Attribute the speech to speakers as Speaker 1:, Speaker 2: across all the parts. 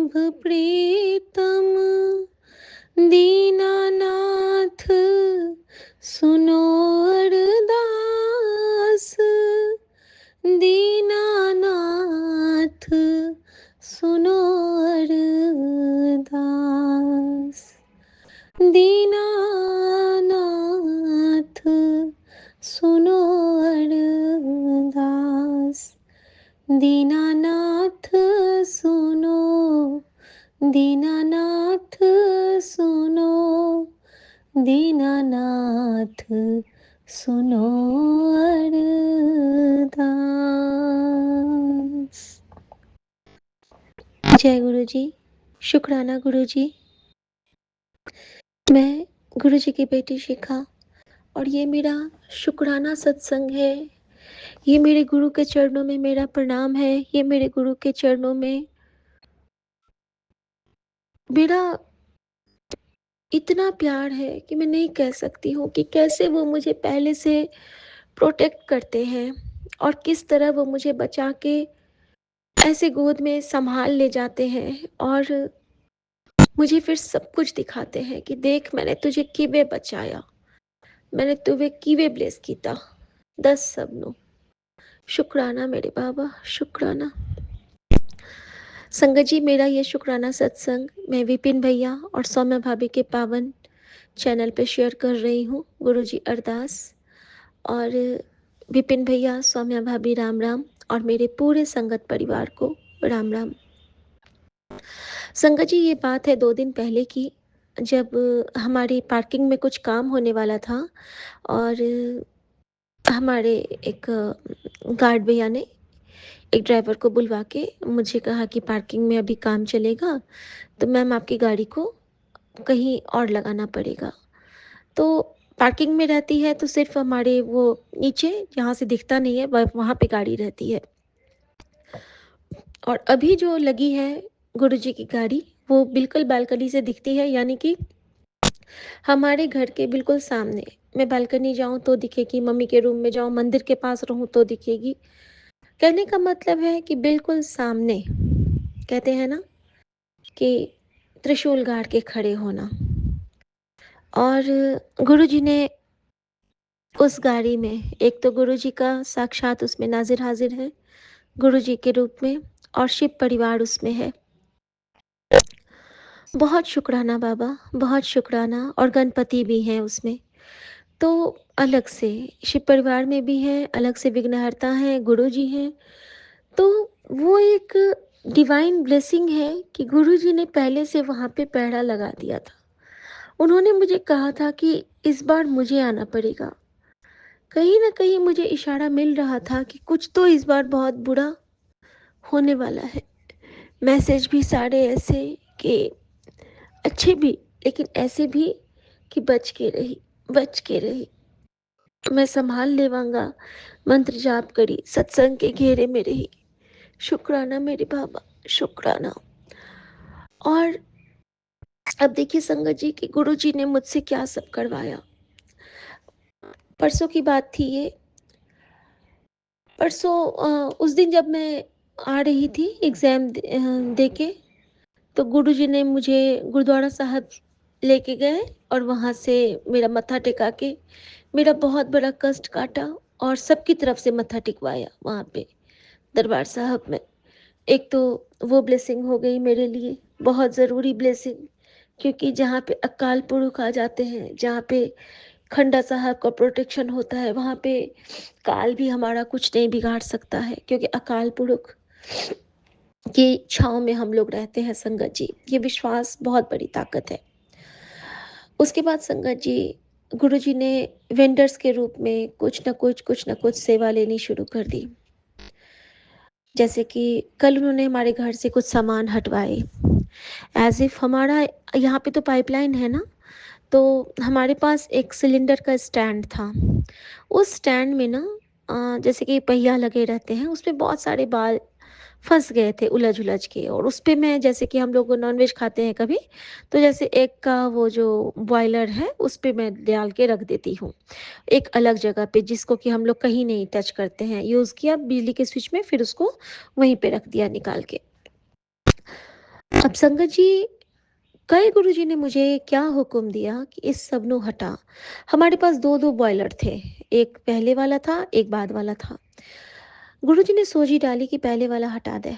Speaker 1: प्रभु प्रीतम दीनानाथ सुनो अरदास। दीनानाथ सुनो अरदास। दीनानाथ सुनो अरदास। दीनानाथ सुनो, दीनानाथ सुनो, दीनानाथ सुनो अरदास। जय गुरु जी। शुक्राना गुरु जी। मैं गुरु जी की बेटी शिखा और ये मेरा शुक्राना सत्संग है। ये मेरे गुरु के चरणों में मेरा प्रणाम है। ये मेरे गुरु के चरणों में मेरा इतना प्यार है कि मैं नहीं कह सकती हूँ कि कैसे वो मुझे पहले से प्रोटेक्ट करते हैं और किस तरह वो मुझे बचा के ऐसे गोद में संभाल ले जाते हैं और मुझे फिर सब कुछ दिखाते हैं कि देख मैंने तुझे किवे बचाया, मैंने तुझे किवे ब्लेस किया। दस सबनो शुक्राना मेरे बाबा, शुक्राना। संगत जी, मेरा ये शुक्राना सत्संग मैं विपिन भैया और सौम्या भाभी के पावन चैनल पे शेयर कर रही हूँ। गुरु जी अरदास और विपिन भैया, सौम्या भाभी राम राम और मेरे पूरे संगत परिवार को राम राम। संगत जी, ये बात है 2 दिन पहले की, जब हमारी पार्किंग में कुछ काम होने वाला था और हमारे एक गार्ड भैया ने एक ड्राइवर को बुलवा के मुझे कहा कि पार्किंग में अभी काम चलेगा तो मैम आपकी गाड़ी को कहीं और लगाना पड़ेगा। तो पार्किंग में रहती है तो सिर्फ हमारे वो नीचे जहाँ से दिखता नहीं है वहाँ पे गाड़ी रहती है और अभी जो लगी है गुरुजी की गाड़ी वो बिल्कुल बालकनी से दिखती है, यानी कि हमारे घर के बिल्कुल सामने। मैं बालकनी जाऊँ तो दिखेगी, मम्मी के रूम में जाऊँ, मंदिर के पास रहूँ तो दिखेगी। कहने का मतलब है कि बिल्कुल सामने, कहते हैं ना कि त्रिशूल गाड़ के खड़े होना। और गुरुजी ने उस गाड़ी में, एक तो गुरुजी का साक्षात उसमें नाजिर हाजिर है गुरुजी के रूप में और शिव परिवार उसमें है। बहुत शुक्राना बाबा, बहुत शुक्राना। और गणपति भी हैं उसमें, तो अलग से शिव परिवार में भी हैं, अलग से विघ्नहर्ता हैं, गुरुजी हैं। तो वो एक डिवाइन ब्लेसिंग है कि गुरुजी ने पहले से वहाँ पे पहरा लगा दिया था। उन्होंने मुझे कहा था कि इस बार मुझे आना पड़ेगा। कहीं ना कहीं मुझे इशारा मिल रहा था कि कुछ तो इस बार बहुत बुरा होने वाला है। मैसेज भी सारे ऐसे कि अच्छे भी, लेकिन ऐसे भी कि बच के रही, बच के रही, मैं संभाल लेवांगा, मंत्र जाप करी, सत्संग के घेरे में रही। शुक्राना मेरे बाबा, शुक्राना। और अब देखिए संगत जी कि गुरु जी ने मुझसे क्या सब करवाया। परसों की बात थी ये। परसों उस दिन जब मैं आ रही थी एग्ज़ाम दे के, तो गुरु जी ने मुझे गुरुद्वारा साहब लेके गए और वहाँ से मेरा मत्था टेका के मेरा बहुत बड़ा कष्ट काटा और सबकी तरफ से मत्था टिकवाया वहाँ पे दरबार साहब में। एक तो वो ब्लेसिंग हो गई मेरे लिए बहुत ज़रूरी ब्लेसिंग, क्योंकि जहाँ पे अकाल पुरुष आ जाते हैं, जहाँ पे खंडा साहब का प्रोटेक्शन होता है, वहाँ पे काल भी हमारा कुछ नहीं बिगाड़ सकता है, क्योंकि अकाल पुरुष की छाँव में हम लोग रहते हैं संगत जी। ये विश्वास बहुत बड़ी ताकत है। उसके बाद संगत जी, गुरु जी ने वेंडर्स के रूप में कुछ न कुछ सेवा लेनी शुरू कर दी। जैसे कि कल उन्होंने हमारे घर से कुछ सामान हटवाए। एज़ इफ़ हमारा यहाँ पे तो पाइपलाइन है ना, तो हमारे पास एक सिलेंडर का स्टैंड था। उस स्टैंड में ना जैसे कि पहिया लगे रहते हैं, उसमें बहुत सारे बाल फँस गए थे उलझ-उलझ के, और उस पे मैं, जैसे कि हम लोग नॉनवेज खाते हैं कभी, तो जैसे एग का वो जो बॉयलर है उस पे मैं डाल के रख देती हूँ, एक अलग जगह पे, जिसको कि हम लोग कहीं नहीं टच करते हैं। यूज़ किया बिजली के स्विच में, फिर उसको वहीं पे रख दिया निकाल के। अब संगत जी, कल गुरुजी ने मुझे क्या हुक्म दिया कि इस सबनों हटा। हमारे पास 2-2 बॉयलर थे, एक पहले वाला था, एक बाद वाला था। गुरुजी ने सोची डाली कि पहले वाला हटा दे।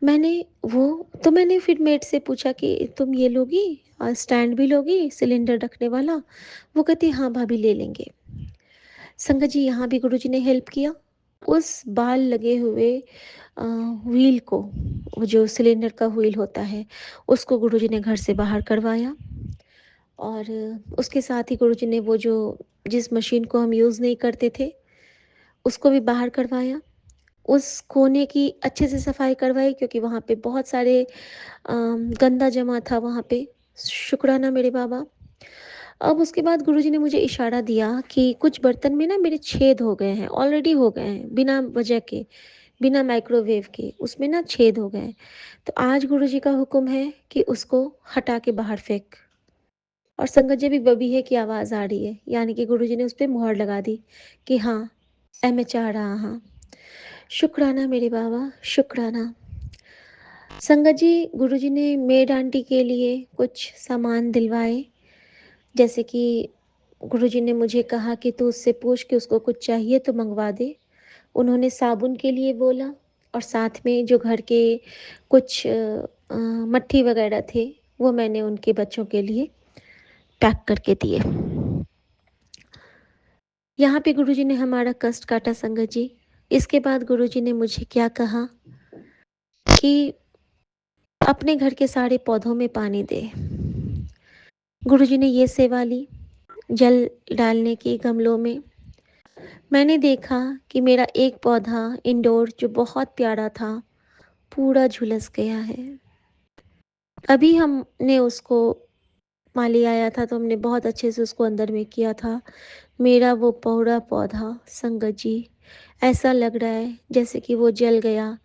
Speaker 1: मैंने वो तो मैंने फिर मेट से पूछा कि तुम ये लोगी स्टैंड भी लोगी सिलेंडर रखने वाला? वो कहती हाँ भाभी ले लेंगे। संगत जी, यहाँ भी गुरुजी ने हेल्प किया। उस बाल लगे हुए व्हील को, वो जो सिलेंडर का व्हील होता है, उसको गुरुजी ने घर से बाहर करवाया। और उसके साथ ही गुरुजी ने वो जो जिस मशीन को हम यूज़ नहीं करते थे, उसको भी बाहर करवाया। उस कोने की अच्छे से सफाई करवाई, क्योंकि वहाँ पे बहुत सारे गंदा जमा था वहाँ पे। शुक्राना मेरे बाबा। अब उसके बाद गुरुजी ने मुझे इशारा दिया कि कुछ बर्तन में ना मेरे छेद हो गए हैं, ऑलरेडी हो गए हैं, बिना वजह के, बिना माइक्रोवेव के, उसमें ना छेद हो गए। तो आज गुरुजी का हुक्म है कि उसको हटा के बाहर फेंक। और संगत जी, भी बबीहे की आवाज़ आ रही है, यानी कि गुरुजी ने उस पे मुहर लगा दी कि हाँ, ऐ मैं चाह रहा हाँ। शुक्राना मेरे बाबा, शुक्राना। संगत जी, गुरुजी ने मेड आंटी के लिए कुछ सामान दिलवाए, जैसे कि गुरुजी ने मुझे कहा कि तू उससे पूछ के उसको कुछ चाहिए तो मंगवा दे। उन्होंने साबुन के लिए बोला, और साथ में जो घर के कुछ मट्ठी वगैरह थे, वो मैंने उनके बच्चों के लिए पैक करके दिए। यहाँ पे गुरुजी ने हमारा कष्ट काटा संगत जी। इसके बाद गुरुजी ने मुझे क्या कहा कि अपने घर के सारे पौधों में पानी दे। गुरुजी ने ये सेवा ली, जल डालने की गमलों में। मैंने देखा कि मेरा एक पौधा इंडोर जो बहुत प्यारा था, पूरा झुलस गया है। अभी हमने उसको, माली आया था तो हमने बहुत अच्छे से उसको अंदर में किया था। मेरा वो पूरा पौधा संगत जी, ऐसा लग रहा है जैसे कि वो जल गया।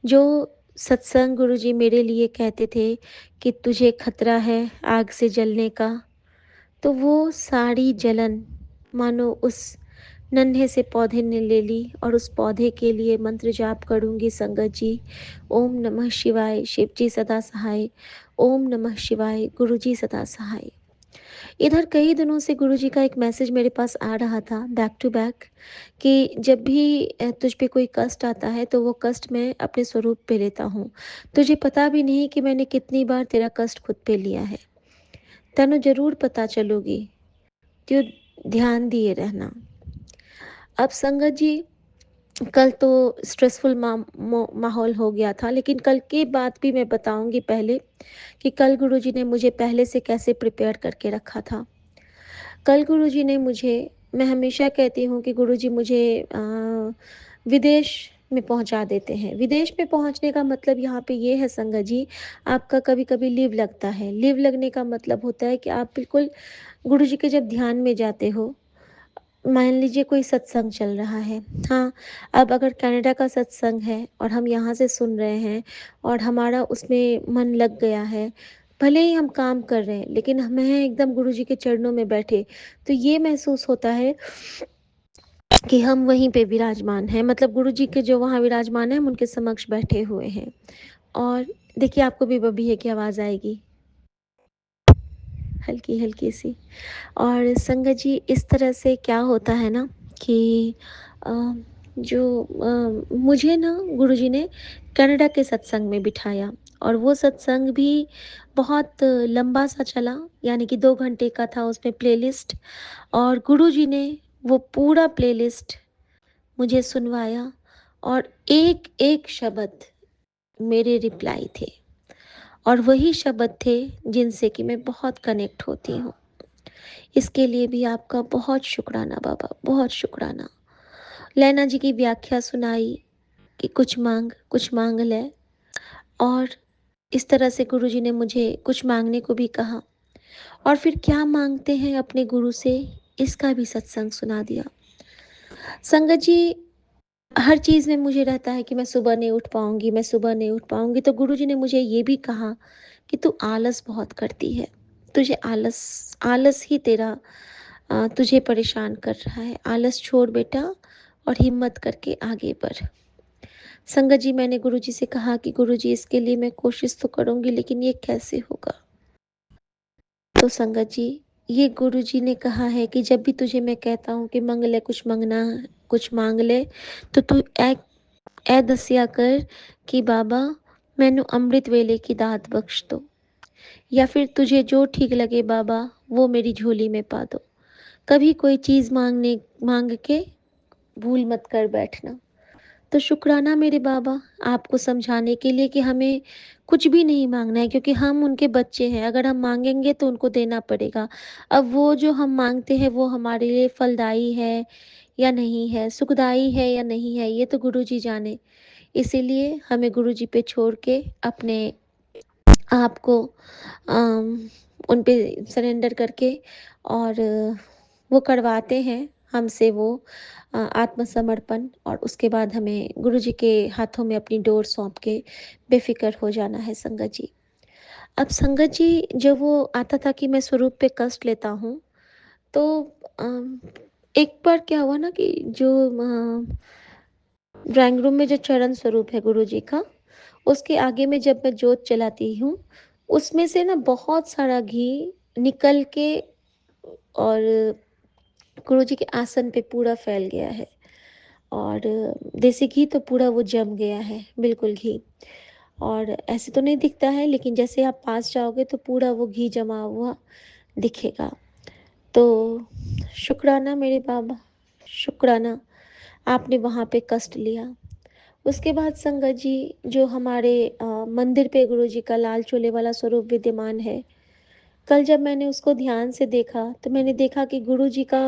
Speaker 1: जो सत्संग गुरुजी मेरे लिए कहते थे कि तुझे खतरा है आग से जलने का, तो वो सारी जलन मानो उस नन्हे से पौधे ने ले ली। और उस पौधे के लिए मंत्र जाप करूँगी संगत जी। ओम नमः शिवाय, शिव जी सदा सहाय। ओम नमः शिवाय, गुरु जी सदा सहाय। इधर कई दिनों से गुरुजी का एक मैसेज मेरे पास आ रहा था बैक टू बैक, कि जब भी तुझ पे कोई कष्ट आता है तो वो कष्ट मैं अपने स्वरूप पे लेता हूँ। तुझे पता भी नहीं कि मैंने कितनी बार तेरा कष्ट खुद पे लिया है। तेनू जरूर पता चलोगी, तो ध्यान दिए रहना। अब संगत जी, कल तो स्ट्रेसफुल माहौल हो गया था, लेकिन कल की बात भी मैं बताऊंगी पहले, कि कल गुरुजी ने मुझे पहले से कैसे प्रिपेयर करके रखा था। कल गुरुजी ने मुझे, मैं हमेशा कहती हूँ कि गुरुजी मुझे विदेश में पहुंचा देते हैं। विदेश में पहुंचने का मतलब यहाँ पे ये है संगत जी, आपका कभी कभी लीव लगता है। लीव लगने का मतलब होता है कि आप बिल्कुल गुरुजी के जब ध्यान में जाते हो, मान लीजिए कोई सत्संग चल रहा है, हाँ, अब अगर कनाडा का सत्संग है और हम यहाँ से सुन रहे हैं और हमारा उसमें मन लग गया है, भले ही हम काम कर रहे हैं लेकिन हम हैं एकदम गुरुजी के चरणों में बैठे, तो ये महसूस होता है कि हम वहीं पे विराजमान हैं, मतलब गुरुजी के जो वहाँ विराजमान है हम उनके समक्ष बैठे हुए हैं। और देखिए, आपको भी बबीहे की आवाज़ आएगी, हल्की हल्की सी। और संगत जी, इस तरह से क्या होता है ना कि अ, मुझे ना गुरुजी ने कनाडा के सत्संग में बिठाया, और वो सत्संग भी बहुत लंबा सा चला, यानी कि 2 घंटे का था उसमें प्लेलिस्ट। और गुरुजी ने वो पूरा प्लेलिस्ट मुझे सुनवाया, और एक एक शब्द मेरे रिप्लाई थे, और वही शब्द थे जिनसे कि मैं बहुत कनेक्ट होती हूँ। इसके लिए भी आपका बहुत शुक्राना बाबा, बहुत शुक्राना। लैना जी की व्याख्या सुनाई कि कुछ मांग ले, और इस तरह से गुरुजी ने मुझे कुछ मांगने को भी कहा, और फिर क्या मांगते हैं अपने गुरु से, इसका भी सत्संग सुना दिया। संगत जी, हर चीज़ में मुझे रहता है कि मैं सुबह नहीं उठ पाऊंगी, मैं सुबह नहीं उठ पाऊंगी, तो गुरुजी ने मुझे ये भी कहा कि तू आलस बहुत करती है, तुझे आलस आलस ही तेरा तुझे परेशान कर रहा है। आलस छोड़ बेटा, और हिम्मत करके आगे बढ़। संगत जी, मैंने गुरुजी से कहा कि गुरुजी, इसके लिए मैं कोशिश तो करूँगी, लेकिन ये कैसे होगा? तो संगत जी, ये गुरुजी ने कहा है कि जब भी तुझे मैं कहता हूँ कि मंग ले कुछ मंगना, कुछ माँग ले, तो तू ऐ दसिया कर कि बाबा, मैनू अमृत वेले की दात बख्श दो, या फिर तुझे जो ठीक लगे बाबा, वो मेरी झोली में पा दो। कभी कोई चीज़ माँग के भूल मत कर बैठना। तो शुक्राना मेरे बाबा, आपको समझाने के लिए कि हमें कुछ भी नहीं माँगना है, क्योंकि हम उनके बच्चे हैं। अगर हम माँगेंगे तो उनको देना पड़ेगा। अब वो जो हम माँगते हैं वो हमारे लिए फलदायी है या नहीं है, सुखदायी है या नहीं है, ये तो गुरुजी जाने। इसीलिए हमें गुरुजी पे छोड़ के अपने आप को उन पे सरेंडर करके, और वो करवाते हैं हमसे वो आत्मसमर्पण, और उसके बाद हमें गुरुजी के हाथों में अपनी डोर सौंप के बेफ़िक्र हो जाना है संगत जी। अब संगत जी, जब वो आता था कि मैं स्वरूप पे कष्ट लेता हूँ, तो अम, एक बार क्या हुआ ना कि जो ड्राइंग रूम में जो चरण स्वरूप है गुरुजी का, उसके आगे में जब मैं जोत जलाती हूँ, उसमें से ना बहुत सारा घी निकल के, और गुरुजी के आसन पे पूरा फैल गया है, और देसी घी तो पूरा वो जम गया है, बिल्कुल घी। और ऐसे तो नहीं दिखता है, लेकिन जैसे आप पास जाओगे तो पूरा वो घी जमा हुआ दिखेगा। तो शुक्राना मेरे बाबा, शुक्राना, आपने वहाँ पे कष्ट लिया। उसके बाद संगत जी, जो हमारे मंदिर पे गुरुजी का लाल चोले वाला स्वरूप विद्यमान है, कल जब मैंने उसको ध्यान से देखा, तो मैंने देखा कि गुरुजी का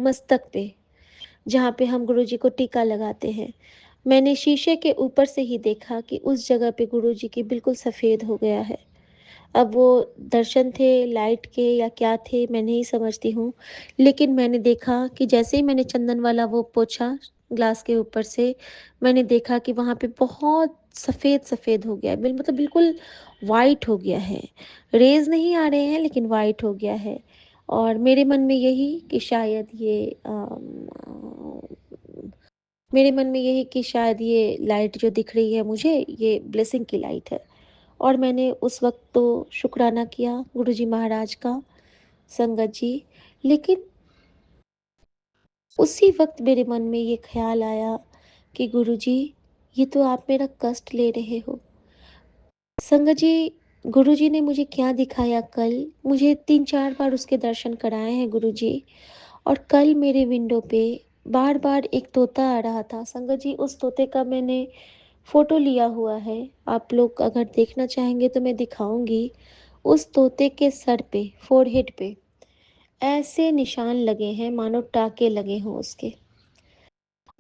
Speaker 1: मस्तक पे, जहाँ पे हम गुरुजी को टीका लगाते हैं, मैंने शीशे के ऊपर से ही देखा कि उस जगह पे गुरुजी की बिल्कुल सफ़ेद हो गया है। अब वो दर्शन थे लाइट के या क्या थे, मैं नहीं समझती हूँ, लेकिन मैंने देखा कि जैसे ही मैंने चंदन वाला वो पोंछा ग्लास के ऊपर से, मैंने देखा कि वहाँ पे बहुत सफ़ेद-सफ़ेद हो गया है, मतलब बिल्कुल वाइट हो गया है। रेज़ नहीं आ रहे हैं, लेकिन वाइट हो गया है। और मेरे मन में यही कि शायद ये मेरे मन में यही कि शायद ये लाइट जो दिख रही है मुझे, ये ब्लेसिंग की लाइट है। और मैंने उस वक़्त तो शुक्राना किया गुरुजी महाराज का, संगत जी। लेकिन उसी वक़्त मेरे मन में ये ख़्याल आया कि गुरुजी, ये तो आप मेरा कष्ट ले रहे हो। संगत जी, गुरुजी ने मुझे क्या दिखाया कल, मुझे 3-4 बार उसके दर्शन कराए हैं गुरुजी, और कल मेरे विंडो पे बार-बार एक तोता आ रहा था। संगत जी, उस तोते का मैंने फ़ोटो लिया हुआ है। आप लोग अगर देखना चाहेंगे तो मैं दिखाऊँगी। उस तोते के सर पे, फ़ोरहेड पे ऐसे निशान लगे हैं मानो टाके लगे हों उसके।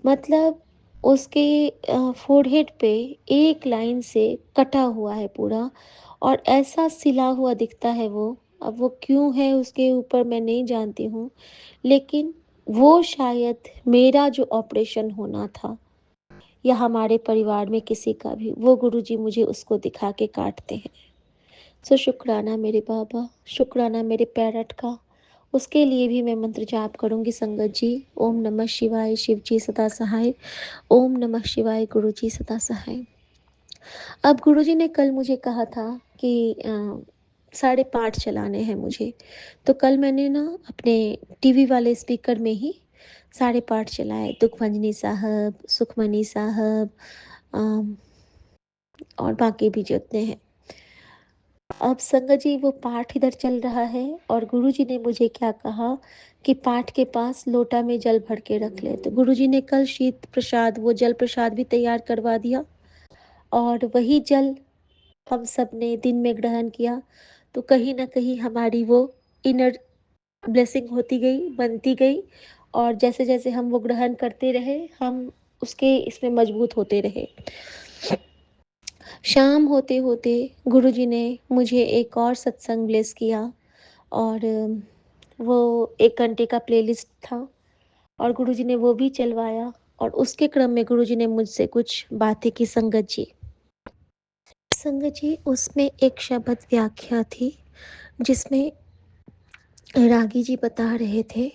Speaker 1: मतलब उसके फ़ोरहेड पे एक लाइन से कटा हुआ है पूरा, और ऐसा सिला हुआ दिखता है वो। अब वो क्यों है उसके ऊपर मैं नहीं जानती हूँ, लेकिन वो शायद मेरा जो ऑपरेशन होना था, या हमारे परिवार में किसी का भी, वो गुरुजी मुझे उसको दिखा के काटते हैं। सो शुक्राना मेरे बाबा, शुक्राना मेरे पैरट का। उसके लिए भी मैं मंत्र जाप करूँगी संगत जी। ओम नमः शिवाय, शिव जी सदा सहाय। ओम नमः शिवाय, गुरु जी सदा सहाय। अब गुरुजी ने कल मुझे कहा था कि साढ़े 5 चलाने हैं मुझे। तो कल मैंने ना अपने टीवी वाले स्पीकर में ही साढ़े 5 चलाए, दुखभंजनी साहब, सुखमनी साहब, अम, और बाकी भी जितने हैं। अब संगत जी, वो पाठ इधर चल रहा है, और गुरुजी ने मुझे क्या कहा कि पाठ के पास लोटा में जल भर के रख ले। तो गुरुजी ने कल शीत प्रसाद, वो जल प्रसाद भी तैयार करवा दिया, और वही जल हम सब ने दिन में ग्रहण किया। तो कहीं न कहीं हमारी वो इनर ब्लेसिंग होती गई, बनती गई, और जैसे-जैसे हम वो ग्रहण करते रहे, हम उसके इसमें मजबूत होते रहे। शाम होते-होते गुरुजी ने मुझे एक और सत्संग ब्लेस किया, और वो 1 घंटे का प्लेलिस्ट था, और गुरुजी ने वो भी चलवाया, और उसके क्रम में गुरुजी ने मुझसे कुछ बातें की संगत जी। संगत जी, उसमें एक शब्द व्याख्या थी, जिसमें रागी जी बता रहे थे,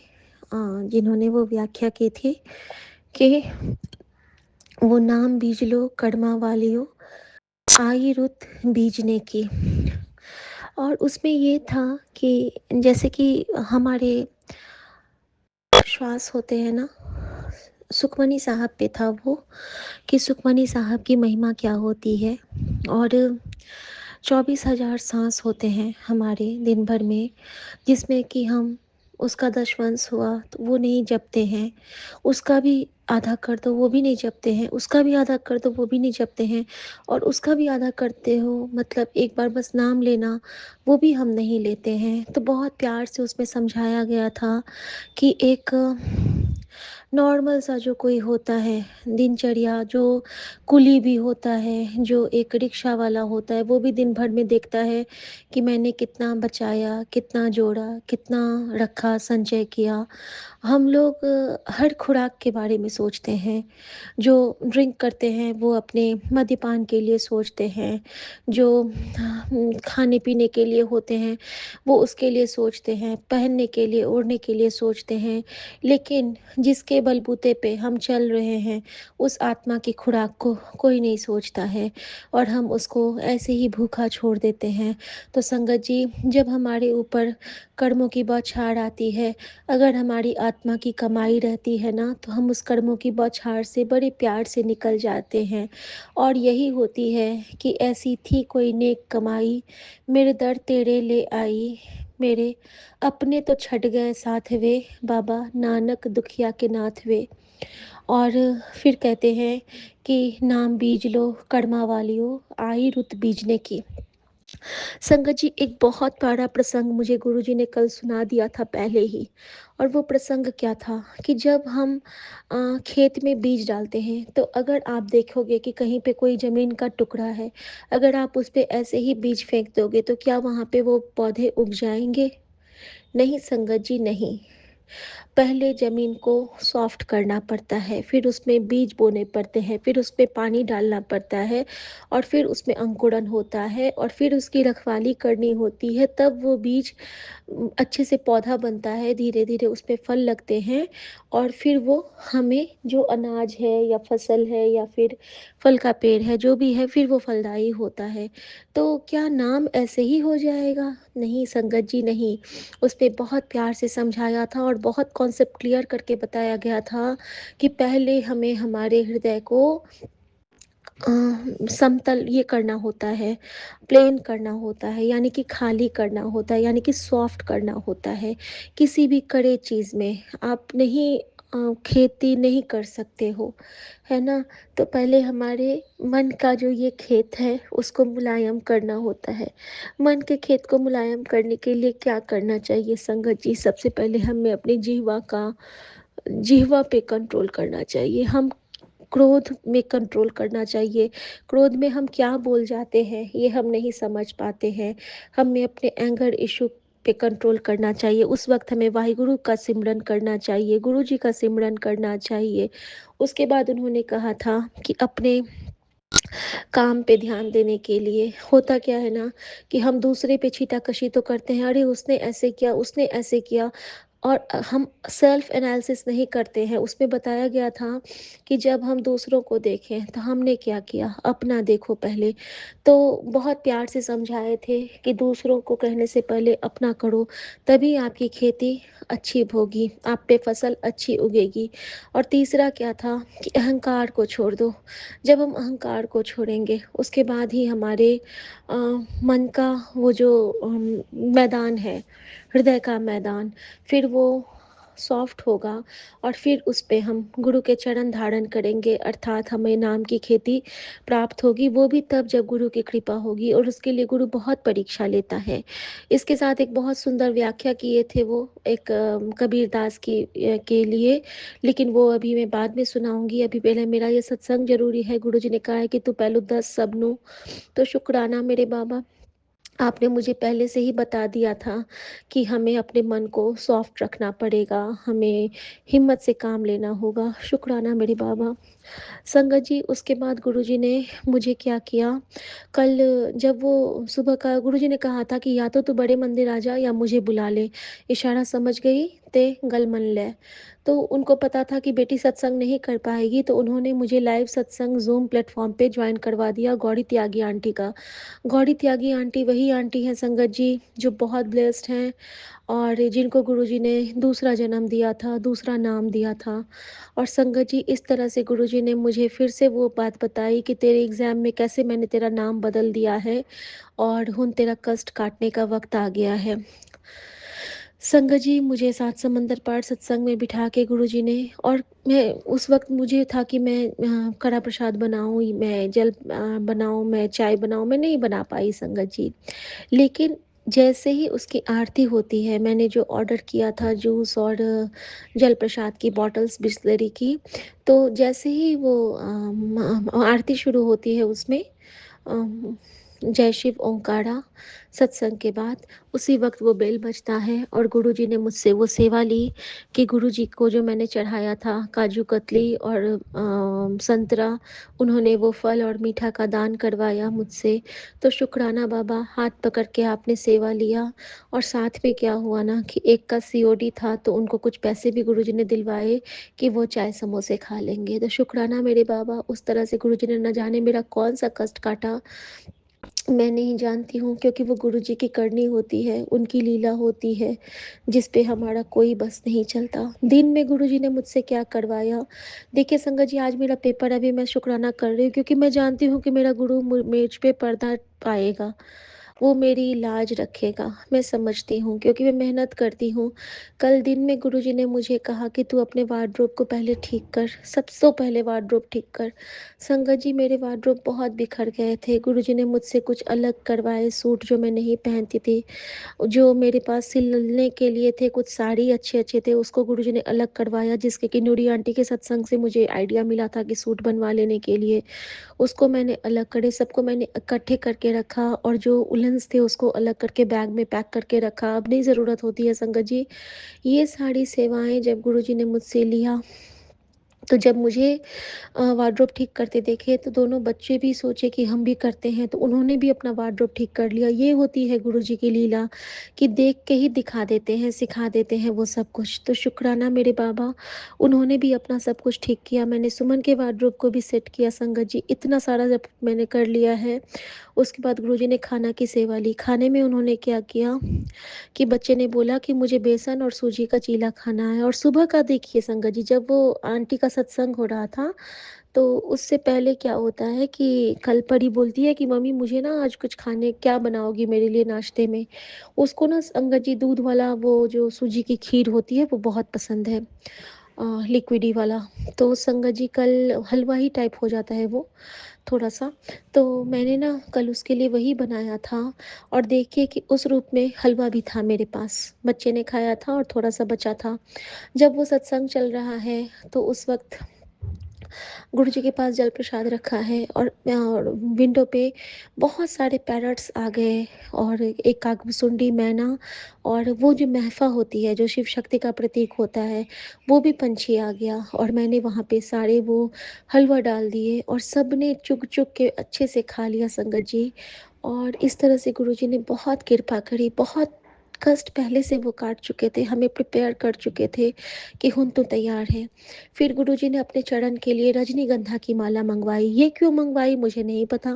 Speaker 1: जिन्होंने वो व्याख्या की थी कि वो नाम बीज लो कड़मा वालियो, आई रुत बीजने की। और उसमें ये था कि जैसे कि हमारे श्वास होते हैं ना, सुखमनी साहब पे था वो, कि सुखमनी साहब की महिमा क्या होती है। और 24,000 सांस होते हैं हमारे दिन भर में, जिसमें कि हम उसका दशवंश हुआ तो वो नहीं जपते हैं, उसका भी आधा कर दो वो भी नहीं जपते हैं, उसका भी आधा कर दो वो भी नहीं जपते हैं, और उसका भी आधा करते हो मतलब एक बार बस नाम लेना, वो भी हम नहीं लेते हैं। तो बहुत प्यार से उसमें समझाया गया था कि एक नॉर्मल सा जो कोई होता है दिनचर्या, जो कुली भी होता है, जो एक रिक्शा वाला होता है, वो भी दिन भर में देखता है कि मैंने कितना बचाया, कितना जोड़ा, कितना रखा, संचय किया। हम लोग हर खुराक के बारे में सोचते हैं। जो ड्रिंक करते हैं वो अपने मद्यपान के लिए सोचते हैं, जो खाने पीने के लिए होते हैं वो उसके लिए सोचते हैं, पहनने के लिए, ओढ़ने के लिए सोचते हैं। लेकिन जिसके बलबूते पे हम चल रहे हैं, उस आत्मा की खुराक को कोई नहीं सोचता है, और हम उसको ऐसे ही भूखा छोड़ देते हैं। तो संगत जी, जब हमारे ऊपर कर्मों की बौछार आती है, अगर हमारी आत्मा की कमाई रहती है ना, तो हम उस कर्मों की बौछार से बड़े प्यार से निकल जाते हैं। और यही होती है कि ऐसी थी कोई नेक कमाई, मेरे दर तेरे ले आई, मेरे अपने तो छट गए साथ वे, बाबा नानक दुखिया के नाथ वे। और फिर कहते हैं कि नाम बीज लो कड़मा वालियो, आई रुत बीजने की। संगत जी, एक बहुत बड़ा प्रसंग मुझे गुरुजी ने कल सुना दिया था पहले ही। और वो प्रसंग क्या था कि जब हम खेत में बीज डालते हैं, तो अगर आप देखोगे कि कहीं पे कोई ज़मीन का टुकड़ा है, अगर आप उस पे ऐसे ही बीज फेंक दोगे तो क्या वहाँ पे वो पौधे उग जाएंगे? नहीं संगत जी, नहीं। पहले ज़मीन को सॉफ्ट करना पड़ता है, फिर उसमें बीज बोने पड़ते हैं, फिर उसमें पानी डालना पड़ता है, और फिर उसमें अंकुरण होता है, और फिर उसकी रखवाली करनी होती है, तब वो बीज अच्छे से पौधा बनता है, धीरे धीरे उस पे फल लगते हैं, और फिर वो हमें जो अनाज है या फसल है या फिर फल का पेड़ है जो भी है, फिर वो फलदायी होता है। तो क्या नाम ऐसे ही हो जाएगा? नहीं संगत जी, नहीं। उस पे बहुत प्यार से समझाया था और बहुत कॉन्सेप्ट क्लियर करके बताया गया था कि पहले हमें हमारे हृदय को समतल ये करना होता है, प्लेन करना होता है, यानी कि खाली करना होता है, यानी कि सॉफ्ट करना होता है। किसी भी कड़े चीज़ में आप नहीं खेती नहीं कर सकते हो, है ना? तो पहले हमारे मन का जो ये खेत है उसको मुलायम करना होता है। मन के खेत को मुलायम करने के लिए क्या करना चाहिए संगत जी? सबसे पहले हमें अपनी जिह्वा पे कंट्रोल करना चाहिए। हम क्रोध में कंट्रोल करना चाहिए। क्रोध में हम क्या बोल जाते हैं ये हम नहीं समझ पाते हैं। हमें अपने एंगर इशू पे कंट्रोल करना चाहिए। उस वक्त हमें वाहिगुरु का सिमरन करना चाहिए, गुरु जी का सिमरन करना चाहिए। उसके बाद उन्होंने कहा था कि अपने काम पे ध्यान देने के लिए होता क्या है ना, कि हम दूसरे पे छीटाकशी तो करते हैं, अरे उसने ऐसे किया, उसने ऐसे किया, और हम सेल्फ एनालिसिस नहीं करते हैं। उसमें बताया गया था कि जब हम दूसरों को देखें तो हमने क्या किया, अपना देखो पहले। तो बहुत प्यार से समझाए थे कि दूसरों को कहने से पहले अपना करो, तभी आपकी खेती अच्छी होगी, आप पे फसल अच्छी उगेगी। और तीसरा क्या था कि अहंकार को छोड़ दो। जब हम अहंकार को छोड़ेंगे उसके बाद ही हमारे मन का वो जो मैदान है, हृदय का मैदान, फिर वो सॉफ्ट होगा, और फिर उस पे हम गुरु के चरण धारण करेंगे, अर्थात हमें नाम की खेती प्राप्त होगी। वो भी तब जब गुरु की कृपा होगी, और उसके लिए गुरु बहुत परीक्षा लेता है। इसके साथ एक बहुत सुंदर व्याख्या किए थे वो एक कबीरदास की के लिए, लेकिन वो अभी मैं बाद में सुनाऊंगी। अभी पहले मेरा ये सत्संग जरूरी है। गुरु जी ने कहा है कि तू पहलू 10 सबनू। तो शुक्राना मेरे बाबा, आपने मुझे पहले से ही बता दिया था कि हमें अपने मन को सॉफ्ट रखना पड़ेगा, हमें हिम्मत से काम लेना होगा। शुक्राना मेरे बाबा। संगत जी, उसके बाद गुरुजी ने मुझे क्या किया, कल जब वो सुबह का गुरुजी ने कहा था कि या तो तू बड़े मंदिर आ जा या मुझे बुला ले, इशारा समझ गई ते गल मन ले। तो उनको पता था कि बेटी सत्संग नहीं कर पाएगी, तो उन्होंने मुझे लाइव सत्संग ज़ूम प्लेटफ़ॉर्म पे जॉइन करवा दिया गौरी त्यागी आंटी का। गौरी त्यागी आंटी वही आंटी हैं संगत जी, जो बहुत ब्लेस्ड हैं और जिनको गुरुजी ने दूसरा जन्म दिया था, दूसरा नाम दिया था। और संगत जी, इस तरह से गुरुजी ने मुझे फिर से वो बात बताई कि तेरे एग्ज़ाम में कैसे मैंने तेरा नाम बदल दिया है और हुन तेरा कष्ट काटने का वक़्त आ गया है। संगत जी, मुझे सात समंदर पार सत्संग में बिठा के गुरुजी ने, और मैं उस वक़्त मुझे था कि मैं कड़ा प्रसाद बनाऊँ, मैं जल बनाऊँ, मैं चाय बनाऊँ, मैं नहीं बना पाई संगत जी। लेकिन जैसे ही उसकी आरती होती है, मैंने जो ऑर्डर किया था जूस और जल प्रसाद की बॉटल्स बिसलेरी की, तो जैसे ही वो आरती शुरू होती है उसमें अम, जय शिव ओंकारा सत्संग के बाद, उसी वक्त वो बेल बजता है और गुरुजी ने मुझसे वो सेवा ली कि गुरुजी को जो मैंने चढ़ाया था काजू कतली और संतरा, उन्होंने वो फल और मीठा का दान करवाया मुझसे। तो शुक्राना बाबा, हाथ पकड़ के आपने सेवा लिया। और साथ में क्या हुआ ना कि एक का सीओडी था, तो उनको कुछ पैसे भी गुरुजी ने दिलवाए कि वो चाय समोसे खा लेंगे। तो शुक्राना मेरे बाबा, उस तरह से गुरुजी ने न जाने मेरा कौन सा कष्ट काटा, मैं नहीं जानती हूँ, क्योंकि वो गुरुजी की करनी होती है, उनकी लीला होती है, जिस पे हमारा कोई बस नहीं चलता। दिन में गुरुजी ने मुझसे क्या करवाया। देखिए संगत जी, आज मेरा पेपर, अभी मैं शुक्राना कर रही हूँ क्योंकि मैं जानती हूँ कि मेरा गुरु मेज पे पर्दा पाएगा, वो मेरी लाज रखेगा। मैं समझती हूँ क्योंकि मैं मेहनत करती हूँ। कल दिन में गुरुजी ने मुझे कहा कि तू अपने वार्डरोब को पहले ठीक कर, सबसे पहले वार्डरोब ठीक कर। संगत जी, मेरे वार्डरोब बहुत बिखर गए थे। गुरुजी ने मुझसे कुछ अलग करवाए सूट जो मैं नहीं पहनती थी। जो मेरे पास सिलने के लिए थे, कुछ साड़ी अच्छे-अच्छे थे, उसको गुरुजी ने अलग करवाया, जिसके कि नूरी आंटी के सत्संग से मुझे आइडिया मिला था कि सूट बनवा लेने के लिए। उसको मैंने अलग करे, सबको मैंने इकट्ठे करके रखा और जो उलेन्स थे उसको अलग करके बैग में पैक करके रखा। अब नहीं ज़रूरत होती है संगत जी। ये सारी सेवाएँ जब गुरुजी ने मुझसे लिया, तो जब मुझे वार्डरोब ठीक करते देखे, तो दोनों बच्चे भी सोचे कि हम भी करते हैं, तो उन्होंने भी अपना वार्डरोब ठीक कर लिया। ये होती है गुरुजी की लीला कि देख के ही दिखा देते हैं, सिखा देते हैं वो सब कुछ। तो शुक्राना मेरे बाबा, उन्होंने भी अपना सब कुछ ठीक किया। मैंने सुमन के वार्डरोब को भी सेट किया संगत जी। इतना सारा जब मैंने कर लिया है, उसके बाद गुरुजी ने खाना की सेवा ली। खाने में उन्होंने क्या किया कि बच्चे ने बोला कि मुझे बेसन और सूजी का चीला खाना है। और सुबह का देखिए संगत जी, जब वो आंटी का सत्संग हो रहा था, तो उससे पहले क्या होता है कि कल परी बोलती है कि मम्मी मुझे ना आज कुछ खाने क्या बनाओगी मेरे लिए नाश्ते में। उसको ना संगत जी दूध वाला वो जो सूजी की खीर होती है वो बहुत पसंद है, लिक्विडी वाला। तो संगत जी कल हलवा ही टाइप हो जाता है वो थोड़ा-सा। तो मैंने ना कल उसके लिए वही बनाया था और देखिए कि उस रूप में हलवा भी था मेरे पास। बच्चे ने खाया था और थोड़ा-सा बचा था। जब वो सत्संग चल रहा है, तो उस वक़्त गुरुजी के पास जल प्रसाद रखा है और विंडो पे बहुत सारे पैरट्स आ गए और एक कागभुसुंडी मैना, और वो जो महफ़ा होती है, जो शिव शक्ति का प्रतीक होता है, वो भी पंछी आ गया और मैंने वहाँ पे सारे वो हलवा डाल दिए और सबने चुग-चुग के अच्छे से खा लिया संगत जी। और इस तरह से गुरुजी ने बहुत कृपा करी, बहुत कष्ट पहले से वो काट चुके थे, हमें प्रिपेयर कर चुके थे कि हुन तू तैयार है। फिर गुरुजी ने अपने चरण के लिए रजनीगंधा की माला मंगवाई। ये क्यों मंगवाई मुझे नहीं पता,